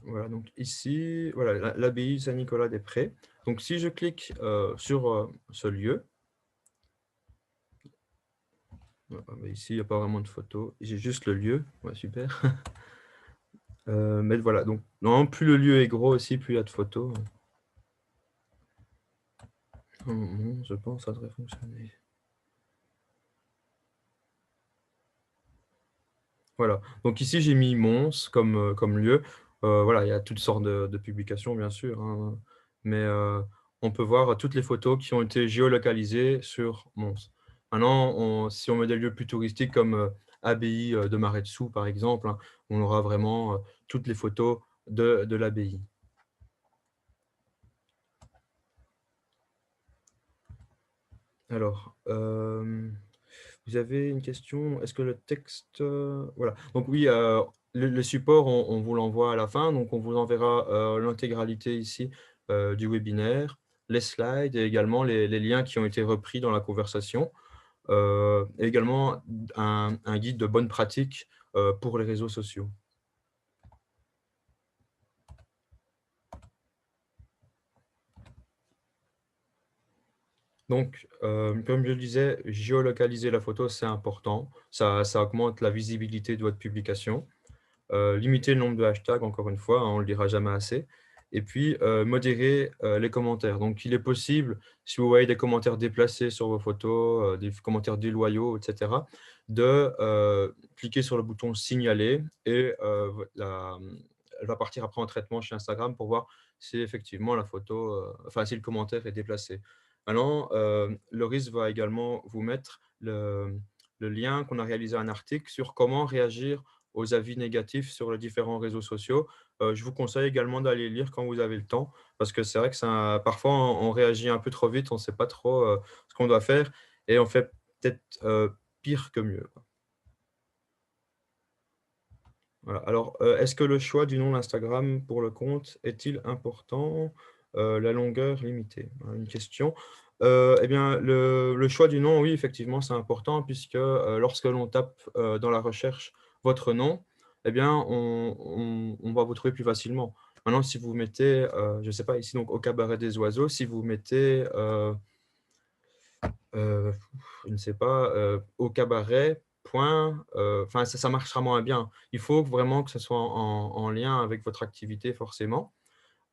Voilà, donc ici, voilà, l'abbaye Saint-Nicolas-des-Prés. Donc si je clique, sur, ce lieu, bah, ici, il y a pas vraiment de photo, j'ai juste le lieu. Ouais, super. Mais voilà, donc non, plus le lieu est gros aussi, plus il y a de photos. Je pense que ça devrait fonctionner. Voilà, donc ici, j'ai mis Mons comme lieu. Voilà, il y a toutes sortes de publications, bien sûr, hein, mais on peut voir toutes les photos qui ont été géolocalisées sur Mons. Maintenant, si on met des lieux plus touristiques comme abbaye de Maret-Dessous, par exemple, hein, on aura vraiment toutes les photos de l'abbaye. Alors, vous avez une question? Est-ce que le texte, voilà, donc oui, le support, on vous l'envoie à la fin, donc on vous enverra, l'intégralité ici, du webinaire, les slides et également les liens qui ont été repris dans la conversation, et également un guide de bonne pratique, pour les réseaux sociaux. Donc, comme je le disais, géolocaliser la photo, c'est important. Ça augmente la visibilité de votre publication. Limiter le nombre de hashtags, encore une fois, hein, on ne le dira jamais assez. Et puis, modérer les commentaires. Donc, il est possible, si vous voyez des commentaires déplacés sur vos photos, des commentaires déloyaux, etc., de cliquer sur le bouton «Signaler» et elle va partir après en traitement chez Instagram pour voir si effectivement la photo, enfin, si le commentaire est déplacé. Maintenant, Loris va également vous mettre le lien qu'on a réalisé un article sur comment réagir aux avis négatifs sur les différents réseaux sociaux. Je vous conseille également d'aller lire quand vous avez le temps, parce que c'est vrai que ça parfois on réagit un peu trop vite, on ne sait pas trop, ce qu'on doit faire et on fait peut-être, pire que mieux, quoi. Voilà. Alors, est-ce que le choix du nom d'Instagram pour le compte est-il important? La longueur limitée? Voilà une question. Et bien, le choix du nom, oui, effectivement, c'est important puisque, lorsque l'on tape, dans la recherche votre nom, eh bien, on va vous trouver plus facilement. Maintenant, si vous mettez, je ne sais pas, ici, donc au cabaret des oiseaux, si vous mettez, Heu, je ne sais pas, au cabaret, point, enfin ça marchera moins bien. Il faut vraiment que ce soit en lien avec votre activité forcément.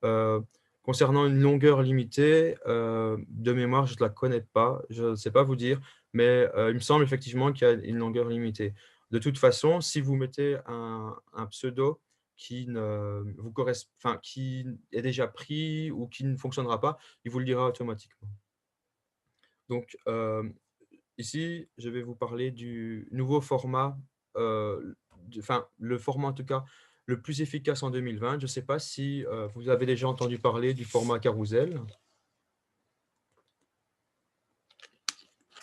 Heu, Concernant une longueur limitée, de mémoire, je ne la connais pas, je ne sais pas vous dire, mais il me semble effectivement qu'il y a une longueur limitée. De toute façon, si vous mettez un pseudo qui ne vous correspond, enfin qui est déjà pris ou qui ne fonctionnera pas, il vous le dira automatiquement. Donc, ici, je vais vous parler du nouveau format, enfin, le format en tout cas le plus efficace en 2020. Je ne sais pas si, vous avez déjà entendu parler du format carrousel?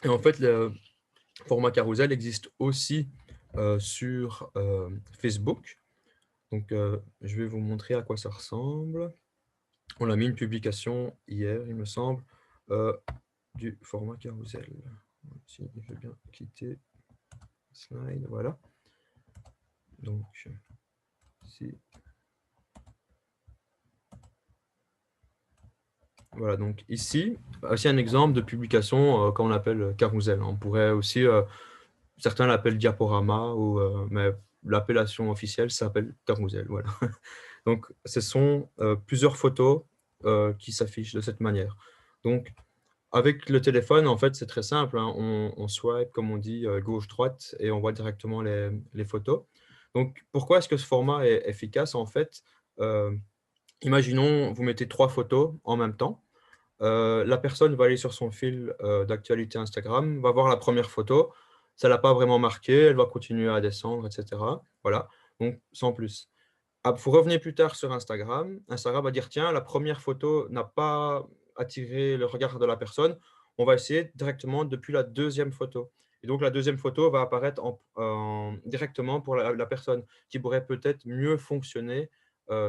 Et en fait, format carousel existe aussi sur Facebook. Donc, je vais vous montrer à quoi ça ressemble. On a mis une publication hier, il me semble, du format carousel. Si je veux bien quitter slide, voilà. Donc, ici. Voilà, donc ici, aussi un exemple de publication qu'on appelle carousel. On pourrait aussi, certains l'appellent diaporama, mais l'appellation officielle s'appelle carousel. Voilà. Donc, ce sont plusieurs photos qui s'affichent de cette manière. Donc, avec le téléphone, en fait, c'est très simple, hein. On swipe, comme on dit, gauche-droite, et on voit directement les photos. Donc, pourquoi est-ce que ce format est efficace? En fait, imaginons, vous mettez 3 photos en même temps. La personne va aller sur son fil d'actualité Instagram, va voir la première photo, ça ne l'a pas vraiment marqué, elle va continuer à descendre, etc. Voilà, donc sans plus. Ah, vous revenez plus tard sur Instagram, Instagram va dire, tiens, la première photo n'a pas attiré le regard de la personne, on va essayer directement depuis la deuxième photo. Et donc la deuxième photo va apparaître directement pour la personne qui pourrait peut-être mieux fonctionner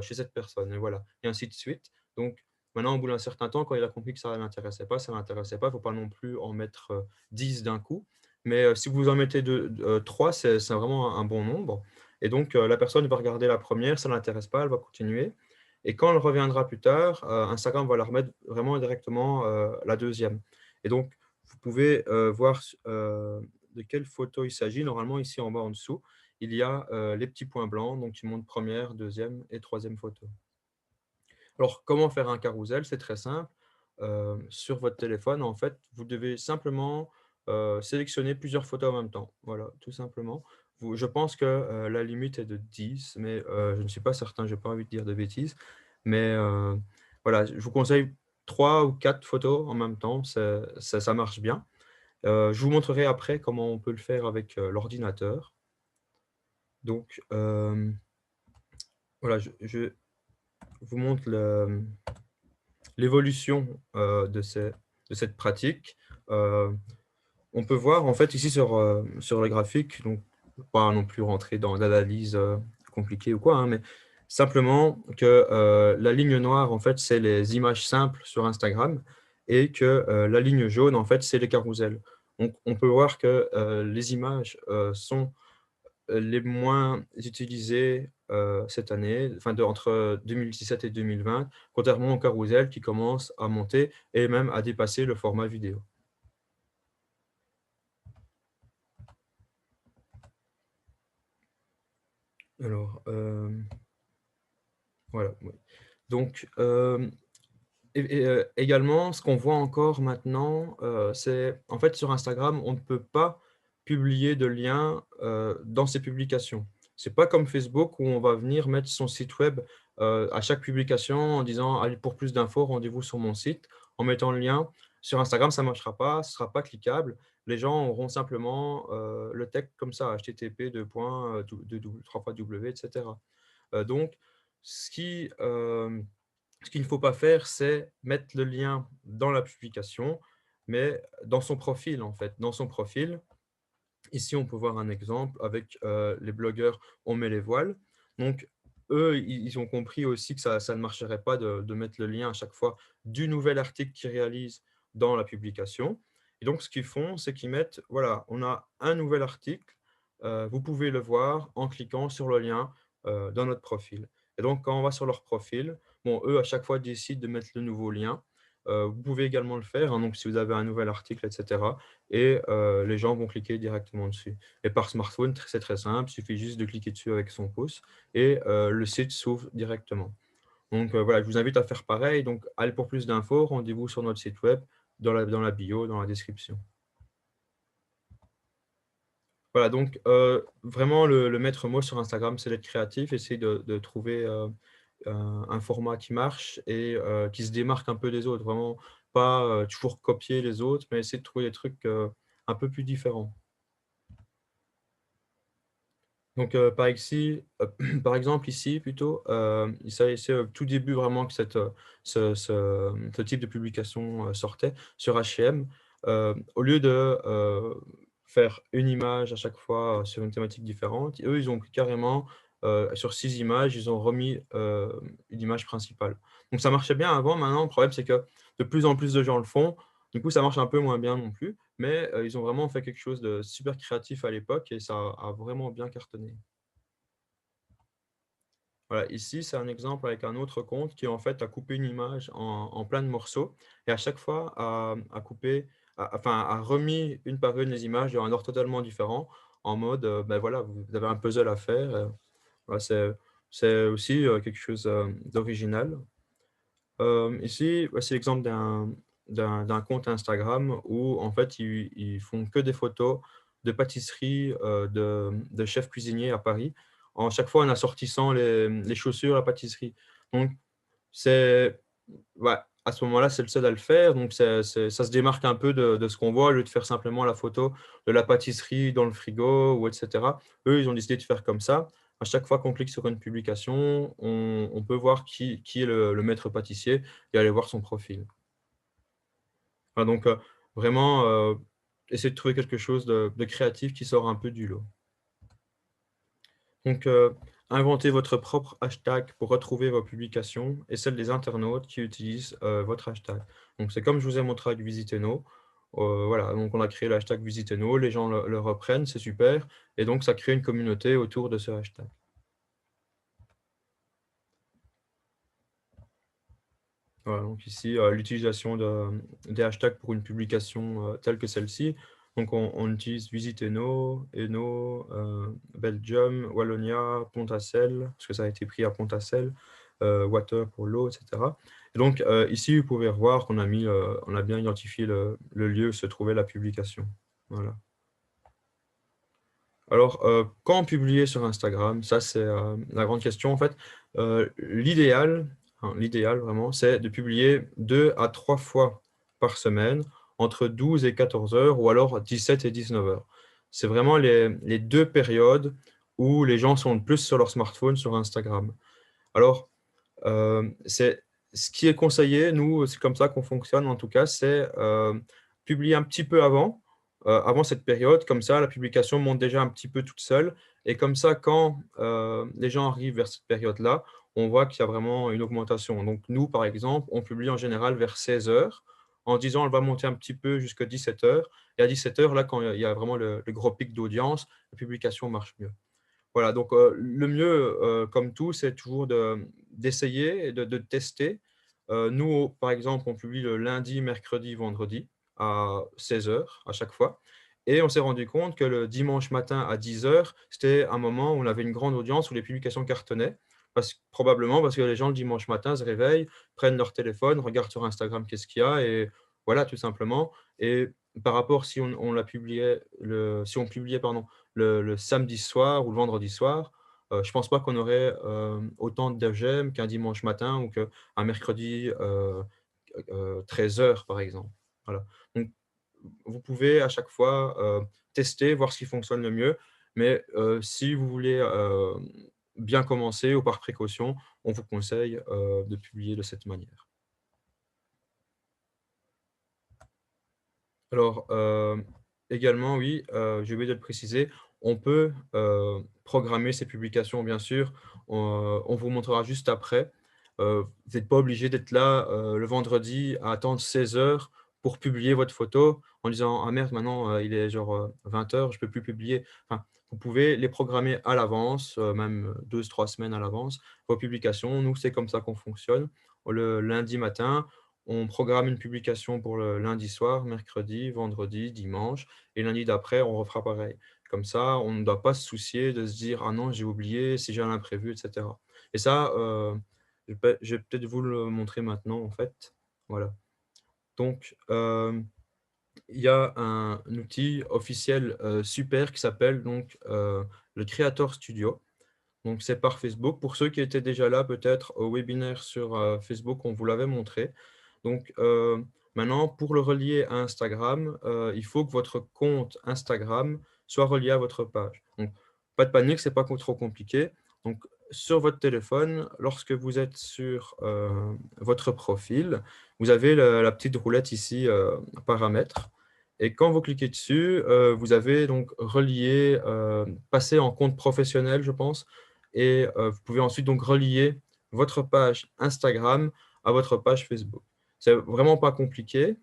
chez cette personne. Et voilà, et ainsi de suite. Donc maintenant, au bout d'un certain temps, quand il a compris que ça ne l'intéressait pas, ça ne l'intéressait pas, il ne faut pas non plus en mettre 10 d'un coup. Mais si vous en mettez 3, c'est vraiment un bon nombre. Et donc, la personne va regarder la première, ça ne l'intéresse pas, elle va continuer. Et quand elle reviendra plus tard, Instagram va la remettre vraiment directement la deuxième. Et donc, vous pouvez voir de quelle photo il s'agit. Normalement, ici en bas en dessous, il y a les petits points blancs, donc qui montrent première, deuxième et troisième photo. Alors, comment faire un carrousel? C'est très simple. Sur votre téléphone, en fait, vous devez simplement sélectionner plusieurs photos en même temps. Voilà, tout simplement. Je pense que la limite est de 10, mais je ne suis pas certain, je n'ai pas envie de dire de bêtises. Mais voilà, je vous conseille 3 ou 4 photos en même temps, ça marche bien. Je vous montrerai après comment on peut le faire avec l'ordinateur. Donc, voilà, je vous montre l'évolution de cette pratique. Euh, on peut voir en fait ici sur le graphique, donc pas non plus rentrer dans l'analyse compliquée ou quoi, hein, mais simplement que la ligne noire, en fait, c'est les images simples sur Instagram et que la ligne jaune, en fait, c'est les carousels. Donc, on peut voir que les images sont les moins utilisés cette année, entre 2017 et 2020, contrairement au carrousel qui commence à monter et même à dépasser le format vidéo. Alors, voilà. Oui. Donc, également, ce qu'on voit encore maintenant, c'est en fait sur Instagram, on ne peut pas publier de liens dans ses publications. C'est pas comme Facebook où on va venir mettre son site web à chaque publication en disant allez, pour plus d'infos, rendez-vous sur mon site, en mettant le lien. Sur Instagram, ça ne marchera pas, ce ne sera pas cliquable. Les gens auront simplement le texte comme ça, http etc. Donc, ce qui, ce qu'il ne faut pas faire, c'est mettre le lien dans la publication, mais dans son profil, en fait. Dans son profil, ici, on peut voir un exemple avec les blogueurs On met les voiles. Donc, eux, ils ont compris aussi que ça ne marcherait pas de mettre le lien à chaque fois du nouvel article qu'ils réalisent dans la publication. Et donc, ce qu'ils font, c'est qu'ils mettent, voilà, on a un nouvel article, vous pouvez le voir en cliquant sur le lien dans notre profil. Et donc, quand on va sur leur profil, bon, eux, à chaque fois, décident de mettre le nouveau lien. Vous pouvez également le faire, hein, donc si vous avez un nouvel article, etc. Et les gens vont cliquer directement dessus. Et par smartphone, c'est très simple, il suffit juste de cliquer dessus avec son pouce et le site s'ouvre directement. Donc voilà, je vous invite à faire pareil. Donc, allez pour plus d'infos, rendez-vous sur notre site web, dans la bio, dans la description. Voilà, donc vraiment le maître mot sur Instagram, c'est d'être créatif, essayer de trouver un format qui marche et qui se démarque un peu des autres. Vraiment pas toujours copier les autres, mais essayer de trouver des trucs un peu plus différents. Donc, par exemple, ici, plutôt, c'est au tout début vraiment que ce type de publication sortait sur H&M. Au lieu de faire une image à chaque fois sur une thématique différente. Eux, ils ont pris carrément, sur 6 images, ils ont remis une image principale. Donc ça marchait bien avant. Maintenant, le problème, c'est que de plus en plus de gens le font. Du coup, ça marche un peu moins bien non plus. Mais ils ont vraiment fait quelque chose de super créatif à l'époque et ça a vraiment bien cartonné. Voilà, ici, c'est un exemple avec un autre compte qui, en fait, a coupé une image en plein de morceaux et à chaque fois a coupé, enfin, a remis une par une les images dans un ordre totalement différent en mode, ben voilà, vous avez un puzzle à faire. Voilà, c'est aussi quelque chose d'original. Ici, voici l'exemple d'un compte Instagram où, en fait, ils font que des photos de pâtisseries de chefs cuisiniers à Paris, en chaque fois en assortissant les chaussures à la pâtisserie. Donc, c'est, ouais, à ce moment-là, c'est le seul à le faire. Donc, ça se démarque un peu de ce qu'on voit, au lieu de faire simplement la photo de la pâtisserie dans le frigo, ou etc. Eux, ils ont décidé de faire comme ça. À chaque fois qu'on clique sur une publication, on peut voir qui est le maître pâtissier et aller voir son profil. Voilà, donc, vraiment, essayer de trouver quelque chose de créatif qui sort un peu du lot. Donc, inventez votre propre hashtag pour retrouver vos publications et celles des internautes qui utilisent votre hashtag. Donc, c'est comme je vous ai montré avec Visiteno. Voilà, donc on a créé le hashtag Visiteno, les gens le reprennent, c'est super. Et donc, ça crée une communauté autour de ce hashtag. Voilà, donc ici, l'utilisation des hashtags pour une publication telle que celle-ci. Donc, on utilise Visit Eno, Belgium, Wallonia, Pont-à-Celle, parce que ça a été pris à Pont-à-Celle, Water pour l'eau, etc. Et donc, ici, vous pouvez voir qu'on a on a bien identifié le lieu où se trouvait la publication. Voilà. Alors, quand publier sur Instagram, ça c'est la grande question. En fait, l'idéal, hein, l'idéal vraiment, c'est de publier 2 à 3 fois par semaine, entre 12 et 14 heures, ou alors 17 et 19 heures. C'est vraiment les deux périodes où les gens sont le plus sur leur smartphone sur Instagram. Alors, c'est ce qui est conseillé, nous, c'est comme ça qu'on fonctionne en tout cas, c'est publier un petit peu avant cette période, comme ça la publication monte déjà un petit peu toute seule, et comme ça quand les gens arrivent vers cette période-là, on voit qu'il y a vraiment une augmentation. Donc nous, par exemple, on publie en général vers 16 heures, en disant elle va monter un petit peu jusqu'à 17 heures, et à 17 heures, là, quand il y a vraiment le gros pic d'audience, la publication marche mieux. Voilà, donc le mieux, comme tout, c'est toujours d'essayer et de tester. Nous, par exemple, on publie le lundi, mercredi, vendredi à 16 heures à chaque fois. Et on s'est rendu compte que le dimanche matin à 10 heures, c'était un moment où on avait une grande audience, où les publications cartonnaient. Probablement parce que les gens, le dimanche matin, se réveillent, prennent leur téléphone, regardent sur Instagram qu'est-ce qu'il y a, et voilà, tout simplement. Et par rapport, si on publiait, pardon, le samedi soir ou le vendredi soir, je ne pense pas qu'on aurait autant de j'aime qu'un dimanche matin ou qu'un mercredi 13 heures, par exemple. Voilà. Donc, vous pouvez à chaque fois tester, voir ce qui fonctionne le mieux. Mais si vous voulez bien commencer ou par précaution, on vous conseille de publier de cette manière. Alors, également, oui, j'ai oublié de le préciser, on peut programmer ces publications, bien sûr. On vous montrera juste après. Vous n'êtes pas obligé d'être là le vendredi à attendre 16 heures pour publier votre photo en disant: «Ah merde, maintenant il est genre 20 heures, je ne peux plus publier». Enfin, vous pouvez les programmer à l'avance, même 2 3 semaines à l'avance, vos publications. Nous, c'est comme ça qu'on fonctionne. Le lundi matin, on programme une publication pour le lundi soir, mercredi, vendredi, dimanche, et lundi d'après, on refera pareil. Comme ça, on ne doit pas se soucier de se dire: «Ah non, j'ai oublié, si j'ai un imprévu», et cetera. Et ça, je vais peut-être vous le montrer maintenant, en fait. Voilà. Donc, il y a un outil officiel super qui s'appelle donc le Creator Studio. Donc, c'est par Facebook. Pour ceux qui étaient déjà là, peut-être au webinaire sur Facebook, on vous l'avait montré. Donc, maintenant, pour le relier à Instagram, il faut que votre compte Instagram soit relié à votre page. Donc, pas de panique, ce n'est pas trop compliqué. Donc, sur votre téléphone, lorsque vous êtes sur votre profil, vous avez la petite roulette ici, paramètres. Et quand vous cliquez dessus, vous avez donc relié, passer en compte professionnel, je pense, et vous pouvez ensuite donc relier votre page Instagram à votre page Facebook. C'est vraiment pas compliqué.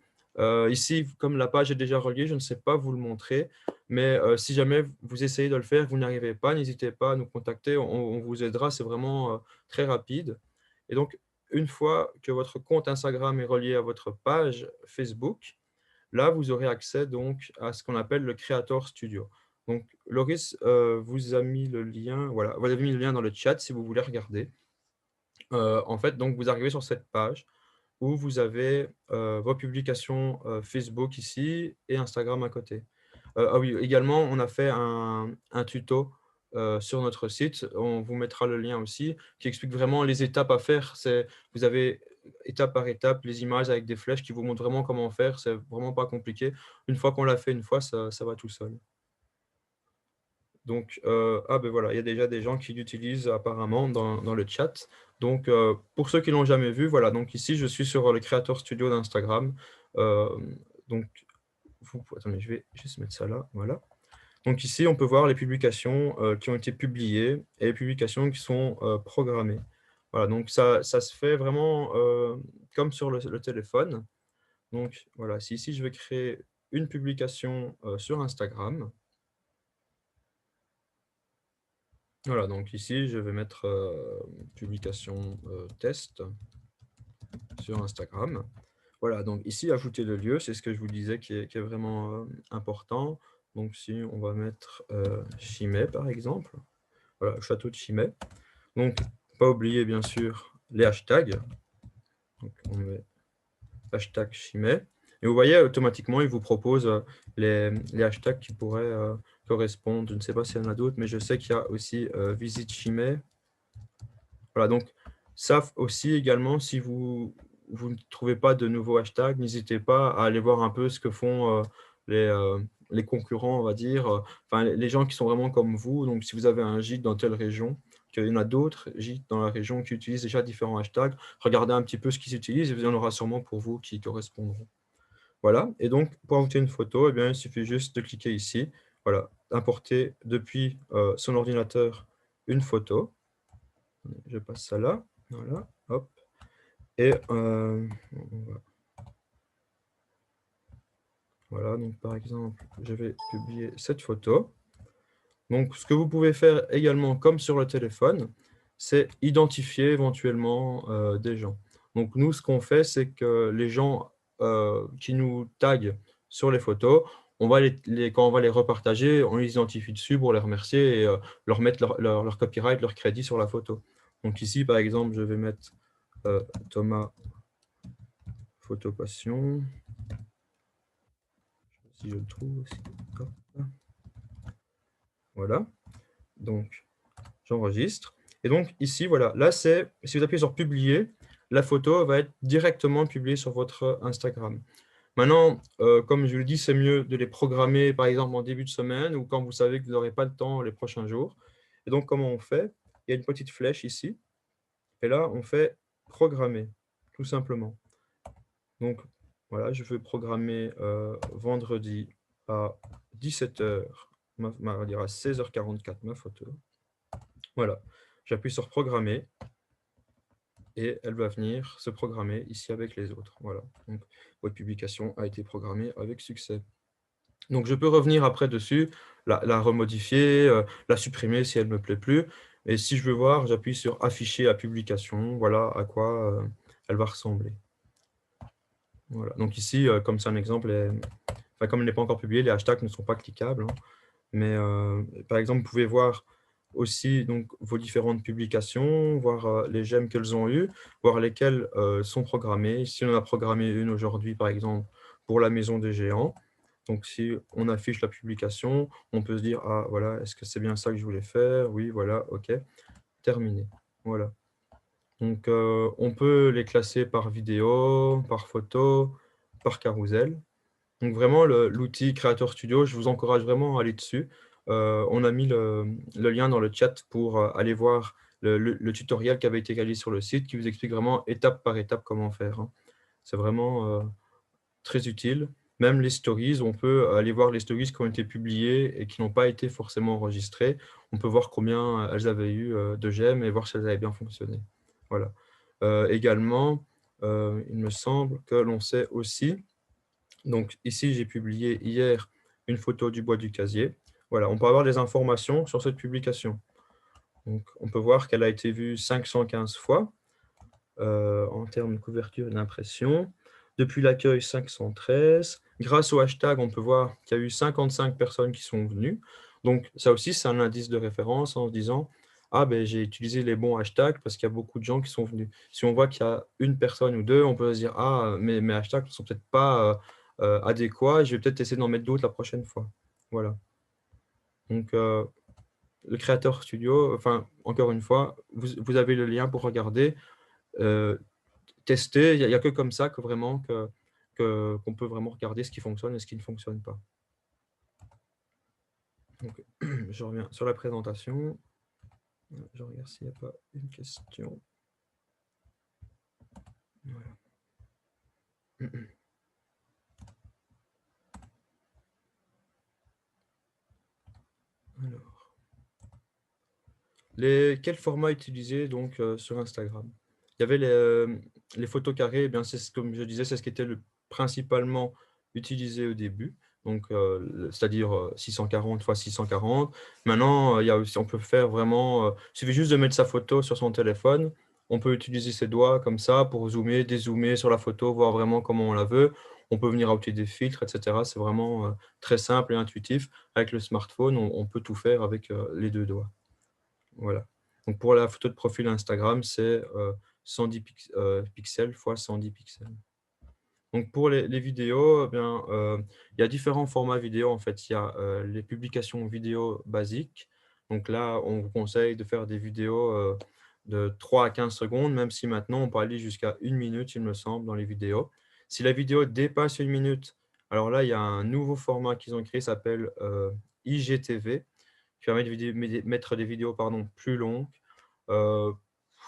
Ici, comme la page est déjà reliée, je ne sais pas vous le montrer, mais si jamais vous essayez de le faire, vous n'y arrivez pas, n'hésitez pas à nous contacter, on vous aidera, c'est vraiment très rapide. Et donc, une fois que votre compte Instagram est relié à votre page Facebook, là, vous aurez accès donc à ce qu'on appelle le Creator Studio. Donc, Loris vous a mis le lien, voilà, vous avez mis le lien dans le chat si vous voulez regarder. En fait, donc, vous arrivez sur cette page où vous avez vos publications Facebook ici et Instagram à côté. Ah oui, également, on a fait un tuto sur notre site. On vous mettra le lien aussi, qui explique vraiment les étapes à faire. Vous avez étape par étape les images avec des flèches qui vous montrent vraiment comment faire. C'est vraiment pas compliqué. Une fois qu'on l'a fait une fois, ça va tout seul. Donc, ah ben voilà, il y a déjà des gens qui l'utilisent apparemment dans le chat. Donc, pour ceux qui ne l'ont jamais vu, voilà, donc ici, je suis sur le Creator Studio d'Instagram. Euh, donc, attendez, je vais juste mettre ça là, voilà. Donc ici, on peut voir les publications qui ont été publiées et les publications qui sont programmées. Voilà, donc ça se fait vraiment comme sur le téléphone. Donc voilà, si ici, je vais créer une publication sur Instagram. Voilà, donc ici, je vais mettre publication test sur Instagram. Voilà, donc ici, ajouter le lieu, c'est ce que je vous disais qui est vraiment important. Donc si on va mettre Chimay, par exemple. Voilà, château de Chimay. Donc, pas oublier, bien sûr, les hashtags. Donc, on met hashtag Chimay. Et vous voyez, automatiquement, il vous propose les hashtags qui pourraient correspondre. Je ne sais pas s'il y en a d'autres, mais je sais qu'il y a aussi visite Chimay. Voilà, donc ça aussi également, si vous ne trouvez pas de nouveaux hashtags, n'hésitez pas à aller voir un peu ce que font les concurrents, on va dire, enfin les gens qui sont vraiment comme vous. Donc, si vous avez un gîte dans telle région, qu'il y en a d'autres gîtes dans la région qui utilisent déjà différents hashtags, regardez un petit peu ce qu'ils utilisent et il y en aura sûrement pour vous qui correspondront. Voilà, et donc pour ajouter une photo, eh bien, il suffit juste de cliquer ici. Voilà, importer depuis son ordinateur une photo. Je passe ça là. Voilà, hop. Et voilà, donc par exemple, je vais publier cette photo. Donc, ce que vous pouvez faire également, comme sur le téléphone, c'est identifier éventuellement des gens. Donc, nous, ce qu'on fait, c'est que les gens qui nous taguent sur les photos, quand on va les repartager, on les identifie dessus pour les remercier et leur mettre leur copyright, leur crédit sur la photo. Donc ici, par exemple, je vais mettre Thomas Photo Passion. Si je le trouve aussi. Hop. Voilà. Donc, j'enregistre. Et donc, ici, voilà. Là, si vous appuyez sur Publier, la photo va être directement publiée sur votre Instagram. Maintenant, comme je vous le dis, c'est mieux de les programmer, par exemple, en début de semaine ou quand vous savez que vous n'aurez pas le temps les prochains jours. Et donc, comment on fait? Il y a une petite flèche ici. Et là, on fait Programmer, tout simplement. Donc, voilà, je veux programmer vendredi à 17h, on va dire à 16h44 ma photo. Voilà, j'appuie sur Programmer et elle va venir se programmer ici avec les autres. Voilà, donc votre publication a été programmée avec succès. Donc, je peux revenir après dessus, la remodifier, la supprimer si elle ne me plaît plus. Et si je veux voir, j'appuie sur Afficher la publication. Voilà à quoi elle va ressembler. Voilà. Donc ici, comme c'est un exemple, enfin, comme elle n'est pas encore publiée, les hashtags ne sont pas cliquables, hein. Mais par exemple, vous pouvez voir aussi donc, vos différentes publications, voir les j'aime qu'elles ont eues, voir lesquelles sont programmées. Si on en a programmé une aujourd'hui, par exemple, pour la Maison des Géants, donc si on affiche la publication, on peut se dire, ah voilà, est-ce que c'est bien ça que je voulais faire? Oui, voilà, ok, terminé. Voilà. Donc on peut les classer par vidéo, par photo, par carrousel. Donc vraiment, l'outil Creator Studio, je vous encourage vraiment à aller dessus. On a mis le lien dans le chat pour aller voir le tutoriel qui avait été réalisé sur le site qui vous explique vraiment étape par étape comment faire, hein. C'est vraiment très utile. même les stories, on peut aller voir les stories qui ont été publiées et qui n'ont pas été forcément enregistrées. On peut voir combien elles avaient eu de j'aime et voir si elles avaient bien fonctionné. Voilà. Également, il me semble que l'on sait aussi, donc ici j'ai publié hier une photo du bois du casier. Voilà, on peut avoir des informations sur cette publication. Donc, on peut voir qu'elle a été vue 515 fois en termes de couverture et d'impression. Depuis l'accueil, 513. Grâce au hashtag, on peut voir qu'il y a eu 55 personnes qui sont venues. Donc, ça aussi, c'est un indice de référence en se disant, ah, ben, j'ai utilisé les bons hashtags parce qu'il y a beaucoup de gens qui sont venus. Si on voit qu'il y a une personne ou deux, on peut se dire, ah, mais mes hashtags ne sont peut-être pas adéquats, je vais peut-être essayer d'en mettre d'autres la prochaine fois. Voilà. Donc, le Creator Studio, enfin, encore une fois, vous avez le lien pour regarder, tester. Il n'y a que comme ça que vraiment qu'on peut vraiment regarder ce qui fonctionne et ce qui ne fonctionne pas. Donc, je reviens sur la présentation. Je regarde s'il n'y a pas une question. Voilà. Alors, quel format utiliser donc sur Instagram? Il y avait les photos carrées, eh bien, comme je disais, c'est ce qui était principalement utilisé au début, donc c'est-à-dire 640 x 640. Maintenant, il y a aussi, on peut faire vraiment, il suffit juste de mettre sa photo sur son téléphone. On peut utiliser ses doigts comme ça pour zoomer, dézoomer sur la photo, voir vraiment comment on la veut. On peut venir ajouter des filtres, etc. C'est vraiment très simple et intuitif. Avec le smartphone, on peut tout faire avec les deux doigts. Voilà. Donc pour la photo de profil Instagram, c'est 110 pixels x 110 pixels. Donc pour les vidéos, eh bien, il y a différents formats vidéo. En fait, il y a les publications vidéo basiques. Donc là, on vous conseille de faire des vidéos de 3 à 15 secondes, même si maintenant, on peut aller jusqu'à 1 minute, il me semble, dans les vidéos. Si la vidéo dépasse 1 minute, alors là, il y a un nouveau format qu'ils ont créé, ça s'appelle IGTV, qui permet de mettre des vidéos plus longues.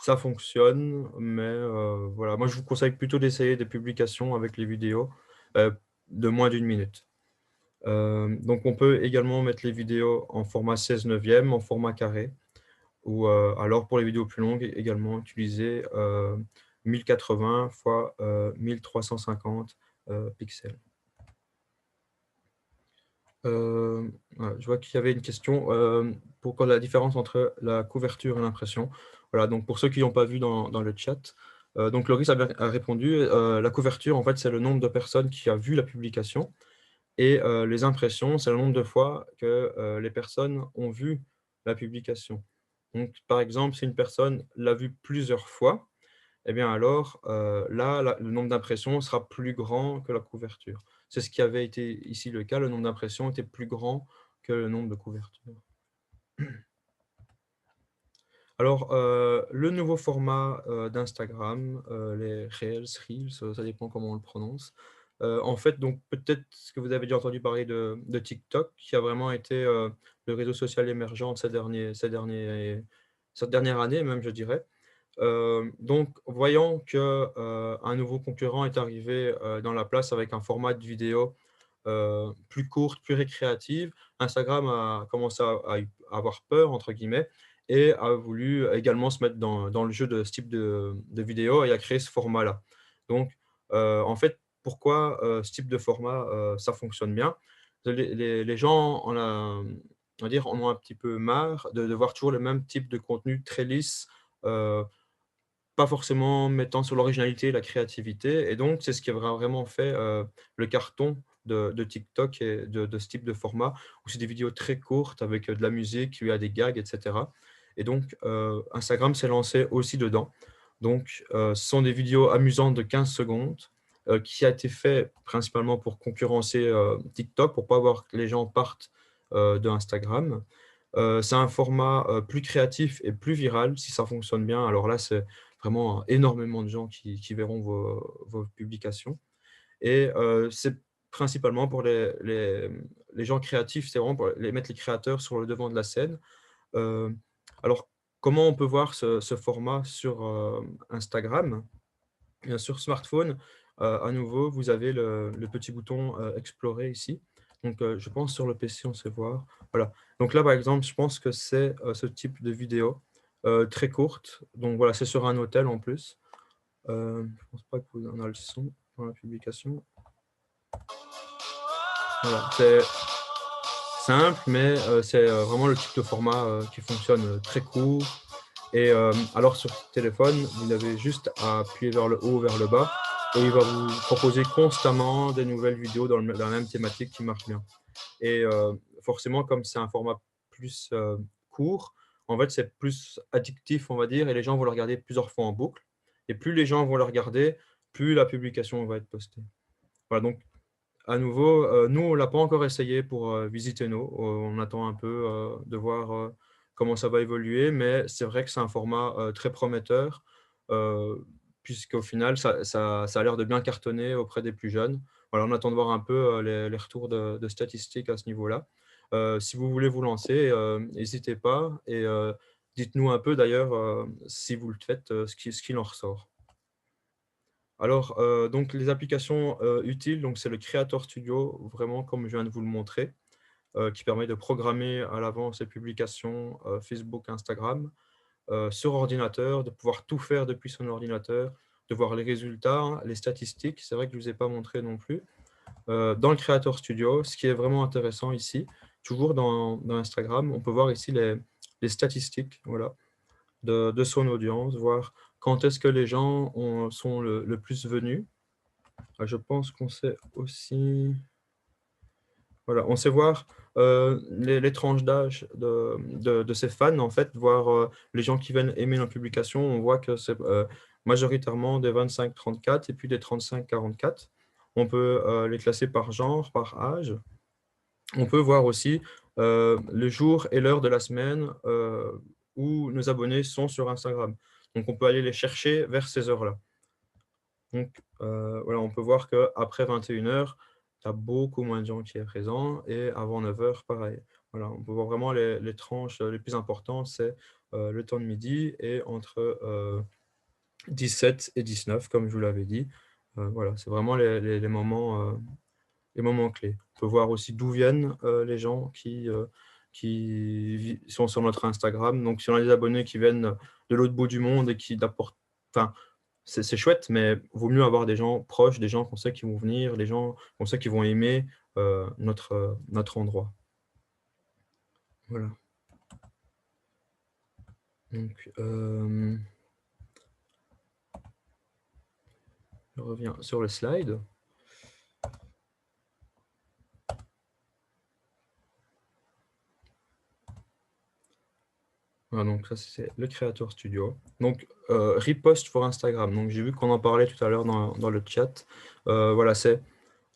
Ça fonctionne, mais voilà. Moi, je vous conseille plutôt d'essayer des publications avec les vidéos de moins d'1 minute. Donc, on peut également mettre les vidéos en format 16 neuvième, en format carré, ou alors pour les vidéos plus longues, également utiliser 1080 x 1350 pixels. Voilà, je vois qu'il y avait une question pour la différence entre la couverture et l'impression. Voilà, donc pour ceux qui n'ont pas vu dans le chat, donc Loris a répondu, la couverture, en fait, c'est le nombre de personnes qui a vu la publication, et les impressions, c'est le nombre de fois que les personnes ont vu la publication. Donc, par exemple, si une personne l'a vue plusieurs fois, eh bien alors, là, le nombre d'impressions sera plus grand que la couverture. C'est ce qui avait été ici le cas, le nombre d'impressions était plus grand que le nombre de couvertures. Alors, le nouveau format d'Instagram, les Reels, ça dépend comment on le prononce. En fait, donc peut-être que vous avez déjà entendu parler de TikTok, qui a vraiment été le réseau social émergent de cette dernière année, même, je dirais. Donc, voyant qu'un nouveau concurrent est arrivé dans la place avec un format de vidéo plus courte, plus récréative, Instagram a commencé à avoir peur, entre guillemets, et a voulu également se mettre dans le jeu de ce type de vidéo et a créé ce format-là. Donc, en fait, pourquoi ce type de format, ça fonctionne bien? Les gens on va dire, en ont un petit peu marre de voir toujours le même type de contenu très lisse, euh, pas forcément mettant sur l'originalité et la créativité. Et donc, c'est ce qui a vraiment fait le carton de TikTok et de ce type de format, où c'est des vidéos très courtes avec de la musique, il y a des gags, etc. Et donc, Instagram s'est lancé aussi dedans. Donc, ce sont des vidéos amusantes de 15 secondes qui a été fait principalement pour concurrencer TikTok, pour pas voir que les gens partent de Instagram. C'est un format plus créatif et plus viral, si ça fonctionne bien. Alors là, c'est vraiment énormément de gens qui verront vos publications. Et c'est principalement pour les gens créatifs, c'est vraiment pour mettre les créateurs sur le devant de la scène. Euh, alors, comment on peut voir ce format sur Instagram? Bien sûr, smartphone, à nouveau, vous avez le petit bouton explorer ici. Donc, je pense sur le PC, on sait voir. Voilà. Donc là, par exemple, je pense que c'est ce type de vidéo très courte. Donc voilà, c'est sur un hôtel en plus. Je ne pense pas que vous en avez le son dans la publication. Voilà, c'est simple, mais c'est vraiment le type de format qui fonctionne très court. Et alors sur téléphone, vous avez juste à appuyer vers le haut, vers le bas, et il va vous proposer constamment des nouvelles vidéos dans la même thématique qui marche bien. Et forcément, comme c'est un format plus court, en fait, c'est plus addictif, on va dire, et les gens vont le regarder plusieurs fois en boucle. Et plus les gens vont le regarder, plus la publication va être postée. Voilà, donc à nouveau, nous, on ne l'a pas encore essayé pour visiter nos. On attend un peu de voir comment ça va évoluer, mais c'est vrai que c'est un format très prometteur, euh, puisqu'au final, ça a l'air de bien cartonner auprès des plus jeunes. Voilà, on attend de voir un peu les retours de statistiques à ce niveau-là. Si vous voulez vous lancer, n'hésitez pas et dites-nous un peu d'ailleurs si vous le faites, ce qu'il en ressort. Alors, donc les applications utiles, donc c'est le Creator Studio, vraiment comme je viens de vous le montrer, qui permet de programmer à l'avance les publications Facebook, Instagram, sur ordinateur, de pouvoir tout faire depuis son ordinateur, de voir les résultats, les statistiques. C'est vrai que je ne vous ai pas montré non plus. Dans le Creator Studio, ce qui est vraiment intéressant ici, toujours dans Instagram, on peut voir ici les statistiques, voilà, de son audience, voir quand est-ce que les gens sont le plus venus. Je pense qu'on sait aussi, voilà, on sait voir les tranches d'âge de ces fans, en fait, voir les gens qui viennent aimer nos publications. On voit que c'est majoritairement des 25-34 et puis des 35-44. On peut les classer par genre, par âge. On peut voir aussi le jour et l'heure de la semaine où nos abonnés sont sur Instagram. Donc, on peut aller les chercher vers ces heures-là. Donc, voilà, on peut voir qu'après 21h, tu as beaucoup moins de gens qui est présent et avant 9h, pareil. Voilà, on peut voir vraiment les tranches les plus importantes, c'est le temps de midi et entre 17 et 19, comme je vous l'avais dit. Voilà, c'est vraiment les moments clés. On peut voir aussi d'où viennent les gens qui sont sur notre Instagram. Donc, si on a des abonnés qui viennent de l'autre bout du monde et qui apportent, enfin, c'est chouette, mais vaut mieux avoir des gens proches, des gens qu'on sait qui vont venir, des gens qu'on sait qui vont aimer notre endroit. Voilà. Donc, je reviens sur le slide. Voilà, donc ça, c'est le Creator Studio. Donc, Repost for Instagram. Donc, j'ai vu qu'on en parlait tout à l'heure dans le chat. Voilà, c'est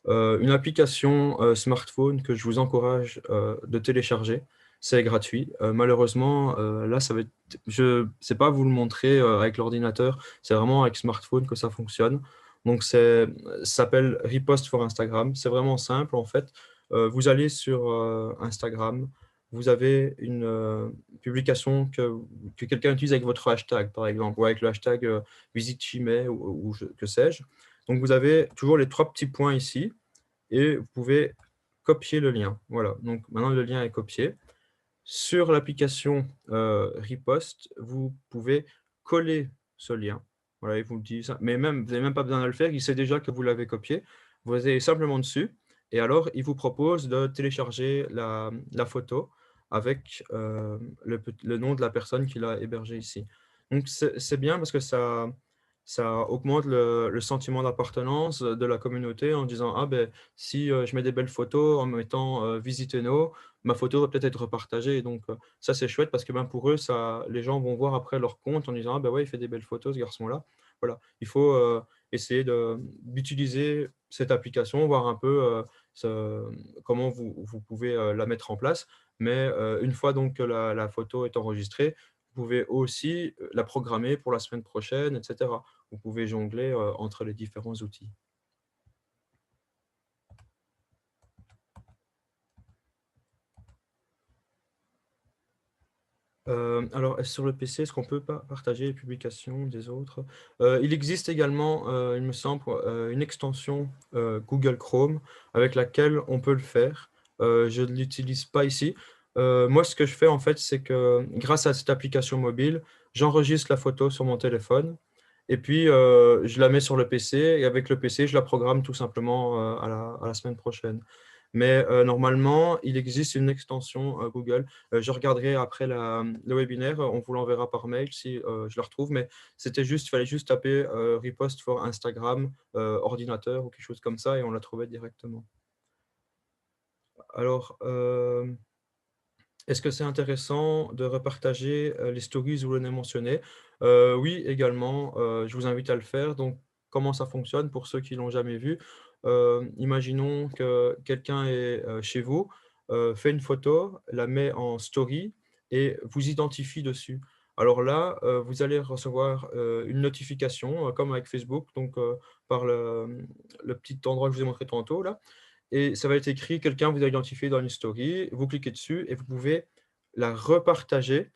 une application smartphone que je vous encourage de télécharger. C'est gratuit. Malheureusement, là, je ne sais pas vous le montrer avec l'ordinateur. C'est vraiment avec smartphone que ça fonctionne. Donc, ça s'appelle Repost for Instagram. C'est vraiment simple, en fait. Vous allez sur Instagram. Vous avez une publication que quelqu'un utilise avec votre hashtag, par exemple, ou avec le hashtag visite Chimay ou que sais-je. Donc, vous avez toujours les trois petits points ici et vous pouvez copier le lien. Voilà, donc maintenant le lien est copié. Sur l'application Riposte, vous pouvez coller ce lien. Voilà, il vous le dit ça. Mais même, vous n'avez même pas besoin de le faire, il sait déjà que vous l'avez copié. Vous allez simplement dessus et alors il vous propose de télécharger la photo avec le nom de la personne qui l'a hébergé ici. Donc c'est bien parce que ça augmente le sentiment d'appartenance de la communauté en disant ah ben si je mets des belles photos en mettant visitez-nous, ma photo va peut-être être partagée. Donc ça c'est chouette parce que ben, pour eux les gens vont voir après leur compte en disant ah ben ouais il fait des belles photos ce garçon-là. Voilà, il faut essayer d'utiliser cette application, voir un peu comment vous pouvez la mettre en place. Mais une fois donc que la photo est enregistrée, vous pouvez aussi la programmer pour la semaine prochaine, etc. Vous pouvez jongler entre les différents outils. Alors, sur le PC, est-ce qu'on peut partager les publications des autres? Il existe également, il me semble, une extension Google Chrome avec laquelle on peut le faire. Je ne l'utilise pas ici. Moi, ce que je fais, en fait, c'est que grâce à cette application mobile, j'enregistre la photo sur mon téléphone et puis je la mets sur le PC et avec le PC, je la programme tout simplement à la semaine prochaine. Mais normalement, il existe une extension Google. Je regarderai après le webinaire, on vous l'enverra par mail si je le retrouve, mais c'était juste, il fallait juste taper repost for Instagram, ordinateur ou quelque chose comme ça et on la trouvait directement. Alors, est-ce que c'est intéressant de repartager les stories où l'on est mentionné? Oui, également, je vous invite à le faire. Donc, comment ça fonctionne pour ceux qui l'ont jamais vu? Imaginons que quelqu'un est chez vous, fait une photo, la met en story et vous identifie dessus. Alors là, vous allez recevoir une notification, comme avec Facebook, donc par le petit endroit que je vous ai montré tantôt là. Et ça va être écrit, quelqu'un vous a identifié dans une story, vous cliquez dessus et vous pouvez la repartager.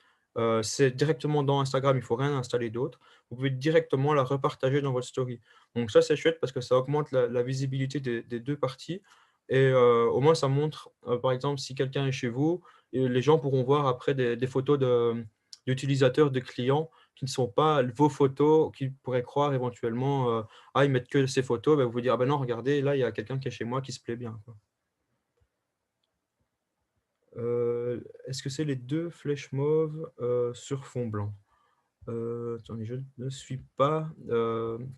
C'est directement dans Instagram, il ne faut rien installer d'autre. Vous pouvez directement la repartager dans votre story. Donc ça, c'est chouette parce que ça augmente la visibilité des 2 parties et au moins ça montre, par exemple, si quelqu'un est chez vous et les gens pourront voir après des photos d'utilisateurs, de clients qui ne sont pas vos photos, qu'ils pourraient croire éventuellement, ah, ils mettent que ces photos, bah, vous vous dire: «Ah ben non, regardez, là, il y a quelqu'un qui est chez moi qui se plaît bien, quoi». Est-ce que c'est les 2 flèches mauves, sur fond blanc? Attendez, je ne suis pas,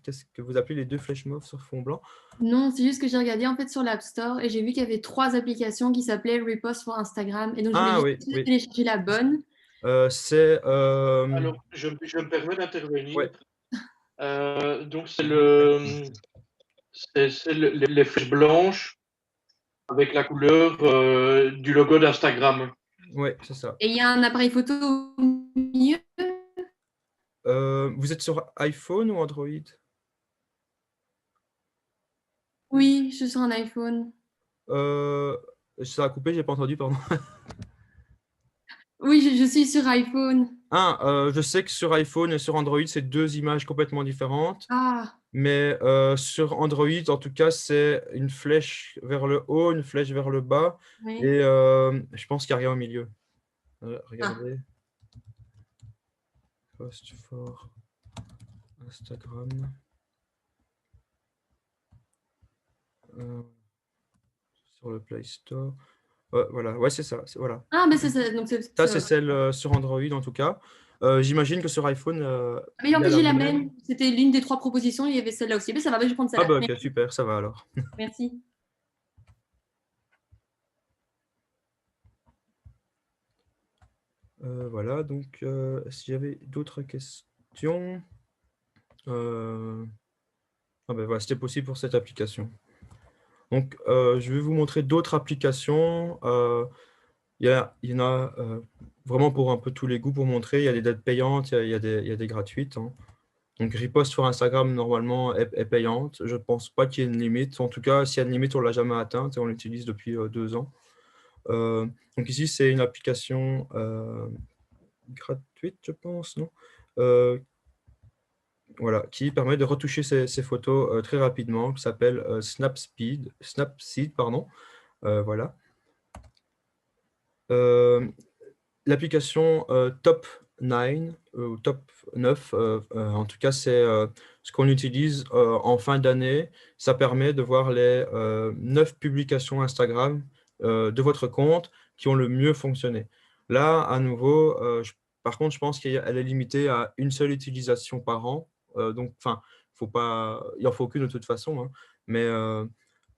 qu'est-ce que vous appelez les 2 flèches mauves sur fond blanc? Non, c'est juste que j'ai regardé en fait sur l'App Store et j'ai vu qu'il y avait 3 applications qui s'appelaient Repost for Instagram et donc je voulais Ah juste oui, oui. télécharger la bonne. C'est, Alors, je me permets d'intervenir. ouais, Donc, c'est les flèches blanches avec la couleur du logo d'Instagram. ouais, c'est ça. Et il y a un appareil photo au milieu? Vous êtes sur iPhone ou Android? Oui, je suis sur un iPhone. Heu, Ça a coupé, j'ai pas entendu, pardon. Oui, je suis sur iPhone. Ah, je sais que sur iPhone et sur Android, c'est 2 images complètement différentes, Ah, mais sur Android, en tout cas, c'est une flèche vers le haut, une flèche vers le bas et oui. je pense qu'il y a rien au milieu. Ah, Regardez, post for Instagram, heu, sur le Play Store. Ouais, voilà, ouais, c'est ça, voilà. ah mais c'est ça, donc Ça, c'est c'est celle, sur Android, en tout cas. J'imagine que sur iPhone, mais il en y a fait, la j'ai la même. même. C'était l'une des 3 propositions, il y avait celle-là aussi. Mais ça va, bah, je vais prendre Ah celle-là. bah, OK, super, ça va alors. Merci. Voilà, donc si j'avais d'autres questions? Heu, ah ben voilà, c'était possible pour cette application. Donc je vais vous montrer d'autres applications. Il y en a, vraiment pour un peu tous les goûts pour montrer. Il y a des dates payantes, il y a des gratuites, hein. Donc Riposte sur Instagram, normalement, est payante. Je ne pense pas qu'il y ait une limite. En tout cas, s'il y a une limite, on ne l'a jamais atteinte et on l'utilise depuis 2 ans. Donc ici, c'est une application gratuite, je pense, non? Heu, voilà, qui permet de retoucher ses photos, très rapidement, qui s'appelle, Snapseed, pardon, voilà. Hem, L'application, Top 9 ou Top 9, en tout cas, c'est, ce qu'on utilise, en fin d'année. Ça permet de voir les, 9 publications Instagram, de votre compte qui ont le mieux fonctionné. Là, à nouveau, par contre, je pense qu'elle est limitée à une seule utilisation par an, donc enfin, faut pas il en faut qu'une de toute façon, hein, mais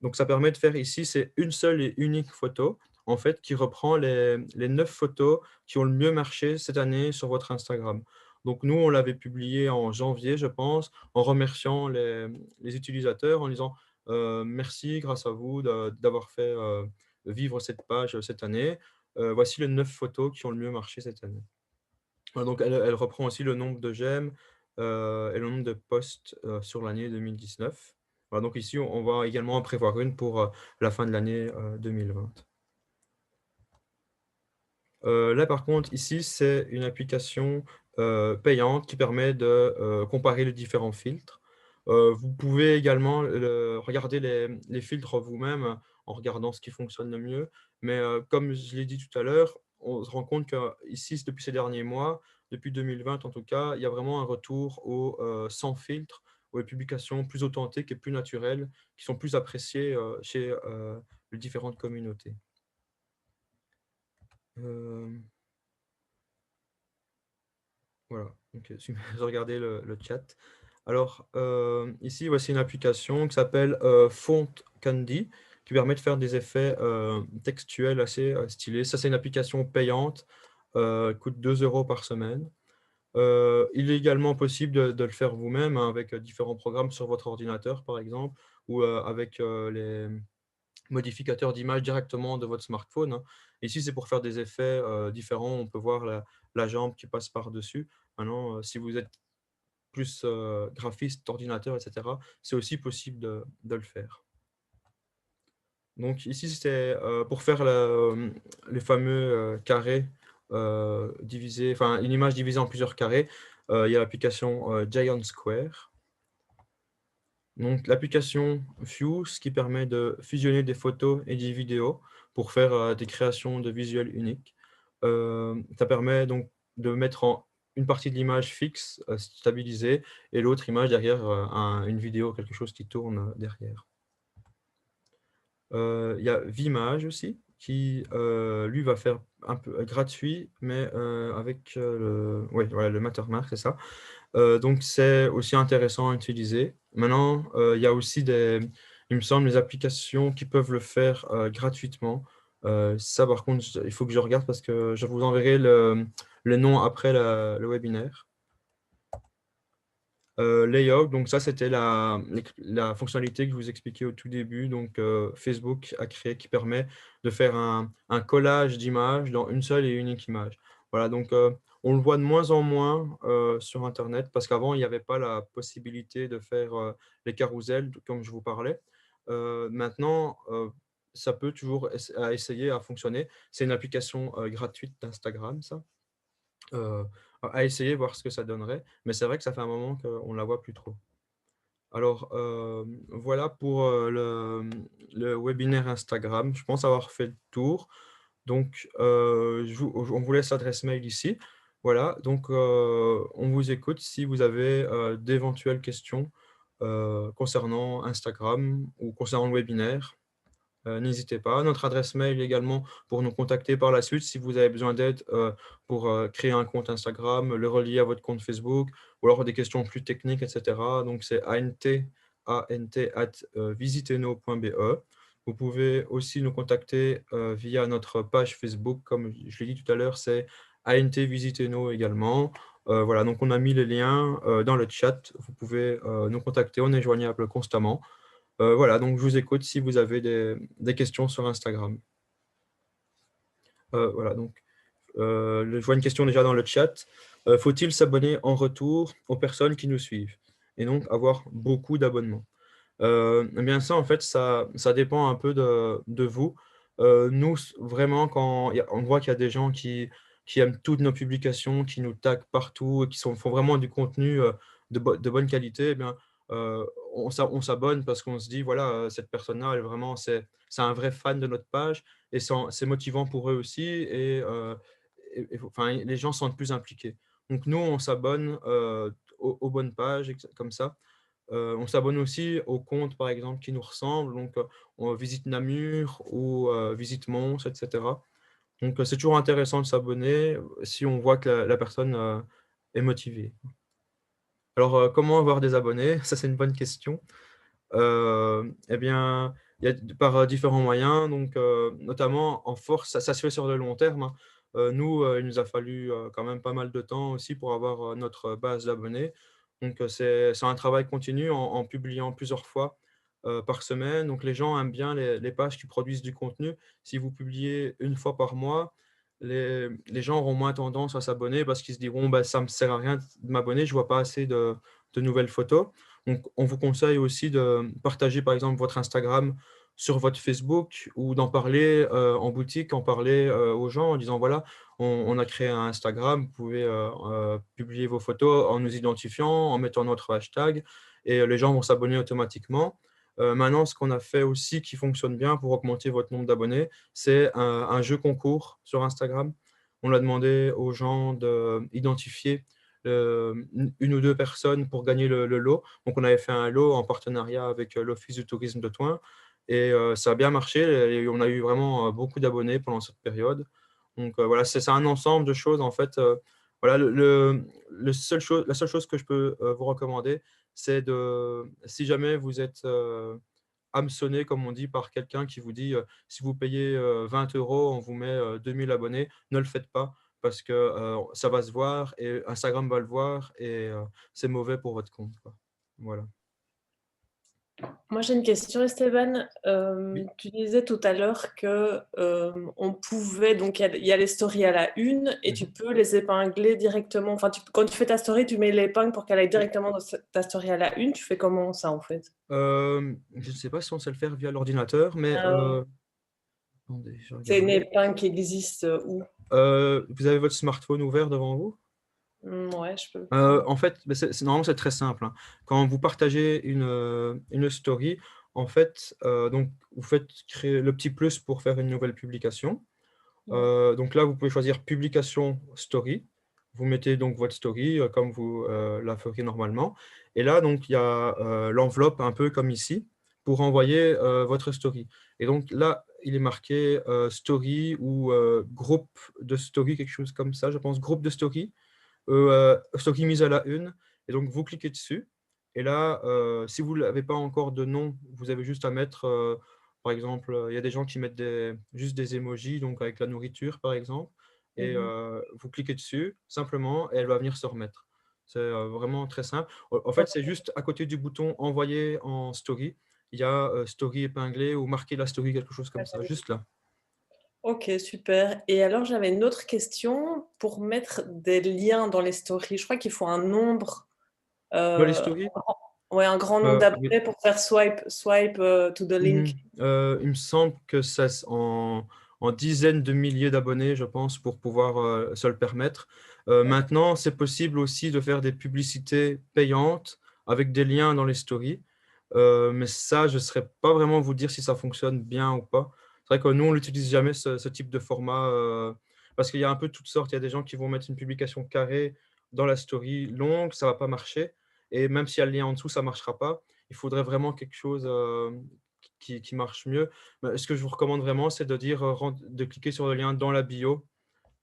donc ça permet de faire ici, c'est une seule et unique photo, en fait, qui reprend les 9 photos qui ont le mieux marché cette année sur votre Instagram. Donc nous, on l'avait publié en janvier, je pense, en remerciant les utilisateurs, en disant, «Merci, grâce à vous d'avoir fait, vivre cette page, cette année. Voici les 9 photos qui ont le mieux marché cette année». Donc elle reprend aussi le nombre de j'aime, et le nombre de posts, sur l'année 2019. Voilà, donc ici, on va également en prévoir une pour, la fin de l'année, 2020. Là, par contre, ici, c'est une application payante qui permet de comparer les différents filtres. Vous pouvez également regarder les filtres vous-même en regardant ce qui fonctionne le mieux. Mais comme je l'ai dit tout à l'heure, on se rend compte qu'ici, depuis ces derniers mois, depuis 2020 en tout cas, il y a vraiment un retour aux sans filtre, aux publications plus authentiques et plus naturelles, qui sont plus appréciées chez les différentes communautés. Euh, Voilà, donc je regardais le chat. Alors, ici, voici une application qui s'appelle Font Candy, qui permet de faire des effets textuels assez stylés. Ça, c'est une application payante, coûte 2 € par semaine. Il est également possible de le faire vous-même hein, avec différents programmes sur votre ordinateur, par exemple, ou avec les modificateurs d'image directement de votre smartphone. Hein. Ici, c'est pour faire des effets différents. On peut voir la jambe qui passe par-dessus. Maintenant, si vous êtes plus graphiste, ordinateur, etc., c'est aussi possible de le faire. Donc ici, c'était pour faire les fameux carrés divisés, enfin une image divisée en plusieurs carrés. Il y a l'application Giant Square. Donc l'application Fuse qui permet de fusionner des photos et des vidéos pour faire des créations de visuels uniques. Ça permet donc de mettre une partie de l'image fixe, stabilisée, et l'autre image derrière une vidéo, quelque chose qui tourne derrière. Il y a Vimage aussi, qui lui va faire un peu gratuit, mais avec ouais, voilà, le Mattermark, c'est ça. Donc, c'est aussi intéressant à utiliser. Maintenant, il y a aussi il me semble, des applications qui peuvent le faire gratuitement. Ça, par contre, il faut que je regarde parce que je vous enverrai le nom après le webinaire. Layout, donc ça, c'était la fonctionnalité que je vous expliquais au tout début. Donc, Facebook a créé qui permet de faire un collage d'images dans une seule et unique image. Voilà, donc on le voit de moins en moins sur Internet parce qu'avant, il n'y avait pas la possibilité de faire les carousels, comme je vous parlais. Maintenant, ça peut toujours essayer à fonctionner. C'est une application gratuite d'Instagram, ça. Euh, à essayer, voir ce que ça donnerait. Mais c'est vrai que ça fait un moment qu'on ne la voit plus trop. Alors, voilà pour le webinaire Instagram. Je pense avoir fait le tour. Donc, on vous laisse l'adresse mail ici. Voilà, donc on vous écoute si vous avez d'éventuelles questions concernant Instagram ou concernant le webinaire. N'hésitez pas. Notre adresse mail également pour nous contacter par la suite si vous avez besoin d'aide pour créer un compte Instagram, le relier à votre compte Facebook ou alors des questions plus techniques, etc. Donc, c'est ant@visiteno.be. Vous pouvez aussi nous contacter via notre page Facebook. Comme je l'ai dit tout à l'heure, c'est ANT Visiteno également. Voilà, donc on a mis les liens dans le chat. Vous pouvez nous contacter. On est joignable constamment. Voilà, donc je vous écoute si vous avez des questions sur Instagram. Voilà, donc je vois une question déjà dans le chat. Faut-il s'abonner en retour aux personnes qui nous suivent et donc avoir beaucoup d'abonnements? Eh bien ça, en fait, ça dépend un peu de vous. Nous, vraiment, quand on voit qu'il y a des gens qui aiment toutes nos publications, qui nous taguent partout et qui font vraiment du contenu de bonne qualité, eh bien, on s'abonne parce qu'on se dit, voilà, cette personne-là, elle, vraiment, c'est un vrai fan de notre page et c'est motivant pour eux aussi enfin, les gens se sentent plus impliqués. Donc nous, on s'abonne aux bonnes pages, comme ça. On s'abonne aussi aux comptes, par exemple, qui nous ressemblent. Donc, on visite Namur ou visite Mons, etc. Donc, c'est toujours intéressant de s'abonner si on voit que la personne est motivée. Alors, comment avoir des abonnés? Ça, c'est une bonne question. Eh bien, il y a par différents moyens, donc notamment en force, ça se fait sur le long terme. Hein. Nous, il nous a fallu quand même pas mal de temps aussi pour avoir notre base d'abonnés. Donc, c'est un travail continu en publiant plusieurs fois par semaine. Donc, les gens aiment bien les pages qui produisent du contenu. Si vous publiez une fois par mois, les gens auront moins tendance à s'abonner parce qu'ils se diront bah, ça ne me sert à rien de m'abonner, je ne vois pas assez de nouvelles photos. Donc, on vous conseille aussi de partager, par exemple, votre Instagram sur votre Facebook ou d'en parler en boutique, en parler aux gens en disant voilà, on a créé un Instagram, vous pouvez publier vos photos en nous identifiant, en mettant notre hashtag et les gens vont s'abonner automatiquement. Maintenant, ce qu'on a fait aussi qui fonctionne bien pour augmenter votre nombre d'abonnés, c'est un jeu concours sur Instagram. On a demandé aux gens d'identifier une ou deux personnes pour gagner le lot. Donc, on avait fait un lot en partenariat avec l'Office du tourisme de Thoin et ça a bien marché. Et on a eu vraiment beaucoup d'abonnés pendant cette période. Donc, voilà, c'est un ensemble de choses. En fait, voilà, la seule chose que je peux vous recommander, c'est si jamais vous êtes hameçonné, comme on dit, par quelqu'un qui vous dit si vous payez 20 €, on vous met 2000 abonnés, ne le faites pas parce que ça va se voir et Instagram va le voir et c'est mauvais pour votre compte, quoi. Voilà. Moi, j'ai une question, Esteban. Oui. Tu disais tout à l'heure que on pouvait, donc il y a les stories à la une et tu peux les épingler directement. Enfin, quand tu fais ta story, tu mets l'épingle pour qu'elle aille directement dans ta story à la une. Tu fais comment ça, en fait? Je ne sais pas si on sait le faire via l'ordinateur, mais attendez, je C'est une regarde. épingle qui existe où? Vous avez votre smartphone ouvert devant vous? Ouais, je peux. En fait, bah, normalement, c'est très simple, hein. Quand vous partagez une story, en fait, donc, vous faites créer le petit plus pour faire une nouvelle publication. Ouais. Donc là, vous pouvez choisir publication story. Vous mettez donc votre story comme vous la feriez normalement. Et là, donc, il y a l'enveloppe un peu comme ici pour envoyer votre story. Et donc là, il est marqué story ou groupe de story, quelque chose comme ça, je pense, groupe de story, story mise à la une. Et donc, vous cliquez dessus. Et là, si vous n'avez pas encore de nom, vous avez juste à mettre, par exemple, il y a des gens qui mettent juste des emojis, donc avec la nourriture, par exemple. Et vous cliquez dessus, simplement, et elle va venir se remettre. C'est vraiment très simple. En fait, c'est juste à côté du bouton envoyer en story, il y a story épinglé ou marquer la story, quelque chose comme ça, juste là. Ok, super. Et alors, j'avais une autre question pour mettre des liens dans les stories. Je crois qu'il faut un nombre, Dans les euh, stories, ouais, un grand nombre oui. d'abonnés pour faire swipe to the link. Il me semble que en dizaines de milliers d'abonnés, je pense, pour pouvoir se le permettre. Maintenant, c'est possible aussi de faire des publicités payantes avec des liens dans les stories. Mais ça, je ne saurais pas vraiment vous dire si ça fonctionne bien ou pas. C'est vrai que nous, on n'utilise jamais ce type de format parce qu'il y a un peu toutes sortes. Il y a des gens qui vont mettre une publication carrée dans la story longue, ça ne va pas marcher. Et même s'il y a le lien en dessous, ça ne marchera pas. Il faudrait vraiment quelque chose qui marche mieux. Mais ce que je vous recommande vraiment, c'est de dire de cliquer sur le lien dans la bio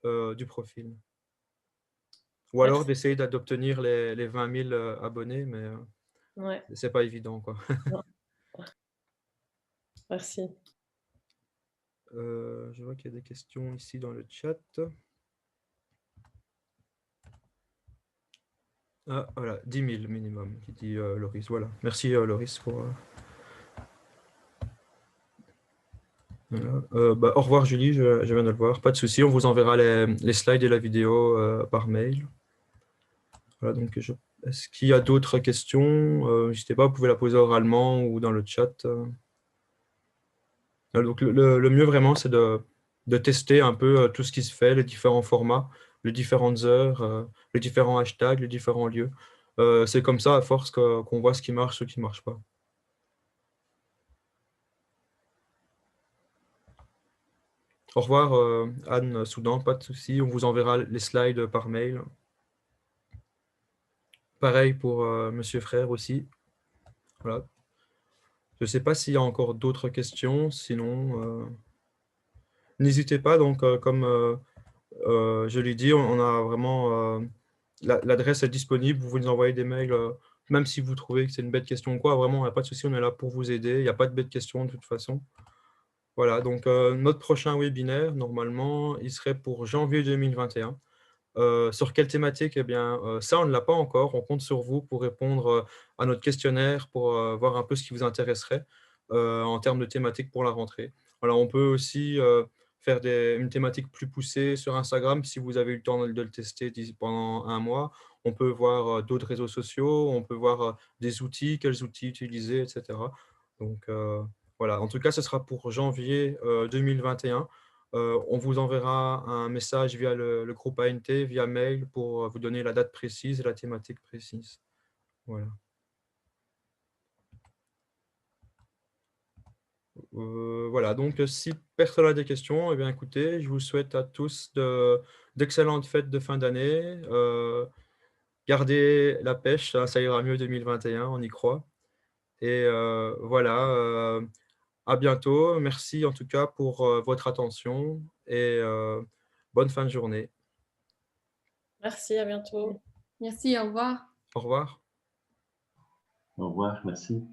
du profil. Ou alors Merci. d'essayer d'obtenir les 20 000 abonnés, mais Ouais, c'est pas évident, quoi. merci. Je vois qu'il y a des questions ici dans le chat. Ah, voilà, 10 000 minimum, qui dit Loris. Voilà. Merci, Loris, pour... voilà. Bah, au revoir, Julie, je viens de le voir. Pas de souci, on vous enverra les slides et la vidéo par mail. Voilà, donc est-ce qu'il y a d'autres questions? N'hésitez pas, vous pouvez la poser oralement ou dans le chat. Donc le mieux vraiment, c'est de tester un peu tout ce qui se fait, les différents formats, les différentes heures, les différents hashtags, les différents lieux. C'est comme ça, à force, qu'on voit ce qui marche, ce qui ne marche pas. Au revoir, Anne Soudan, pas de souci. On vous enverra les slides par mail. Pareil pour Monsieur Frère aussi. Voilà. Je ne sais pas s'il y a encore d'autres questions. Sinon, n'hésitez pas. Donc, comme je l'ai dit, on a vraiment... l'adresse est disponible. Vous nous envoyez des mails, même si vous trouvez que c'est une bête question ou quoi. Vraiment, il n'y a pas de souci. On est là pour vous aider. Il n'y a pas de bête question de toute façon. Voilà. Donc, notre prochain webinaire, normalement, il serait pour janvier 2021. Sur quelle thématique? Eh bien, ça, on ne l'a pas encore. On compte sur vous pour répondre à notre questionnaire, pour voir un peu ce qui vous intéresserait en termes de thématique pour la rentrée. Voilà, on peut aussi faire une thématique plus poussée sur Instagram si vous avez eu le temps de le tester pendant un mois. On peut voir d'autres réseaux sociaux, on peut voir des outils, quels outils utiliser, etc. Donc, Voilà, en tout cas, ce sera pour janvier 2021. On vous enverra un message via le groupe ANT, via mail, pour vous donner la date précise et la thématique précise. Voilà. Voilà, donc si personne n'a des questions, eh bien, écoutez, je vous souhaite à tous d'excellentes fêtes de fin d'année. Gardez la pêche, ça ira mieux 2021, on y croit. Et voilà, à bientôt. Merci en tout cas pour votre attention et bonne fin de journée. Merci, à bientôt. Merci, au revoir. Au revoir. Au revoir, merci.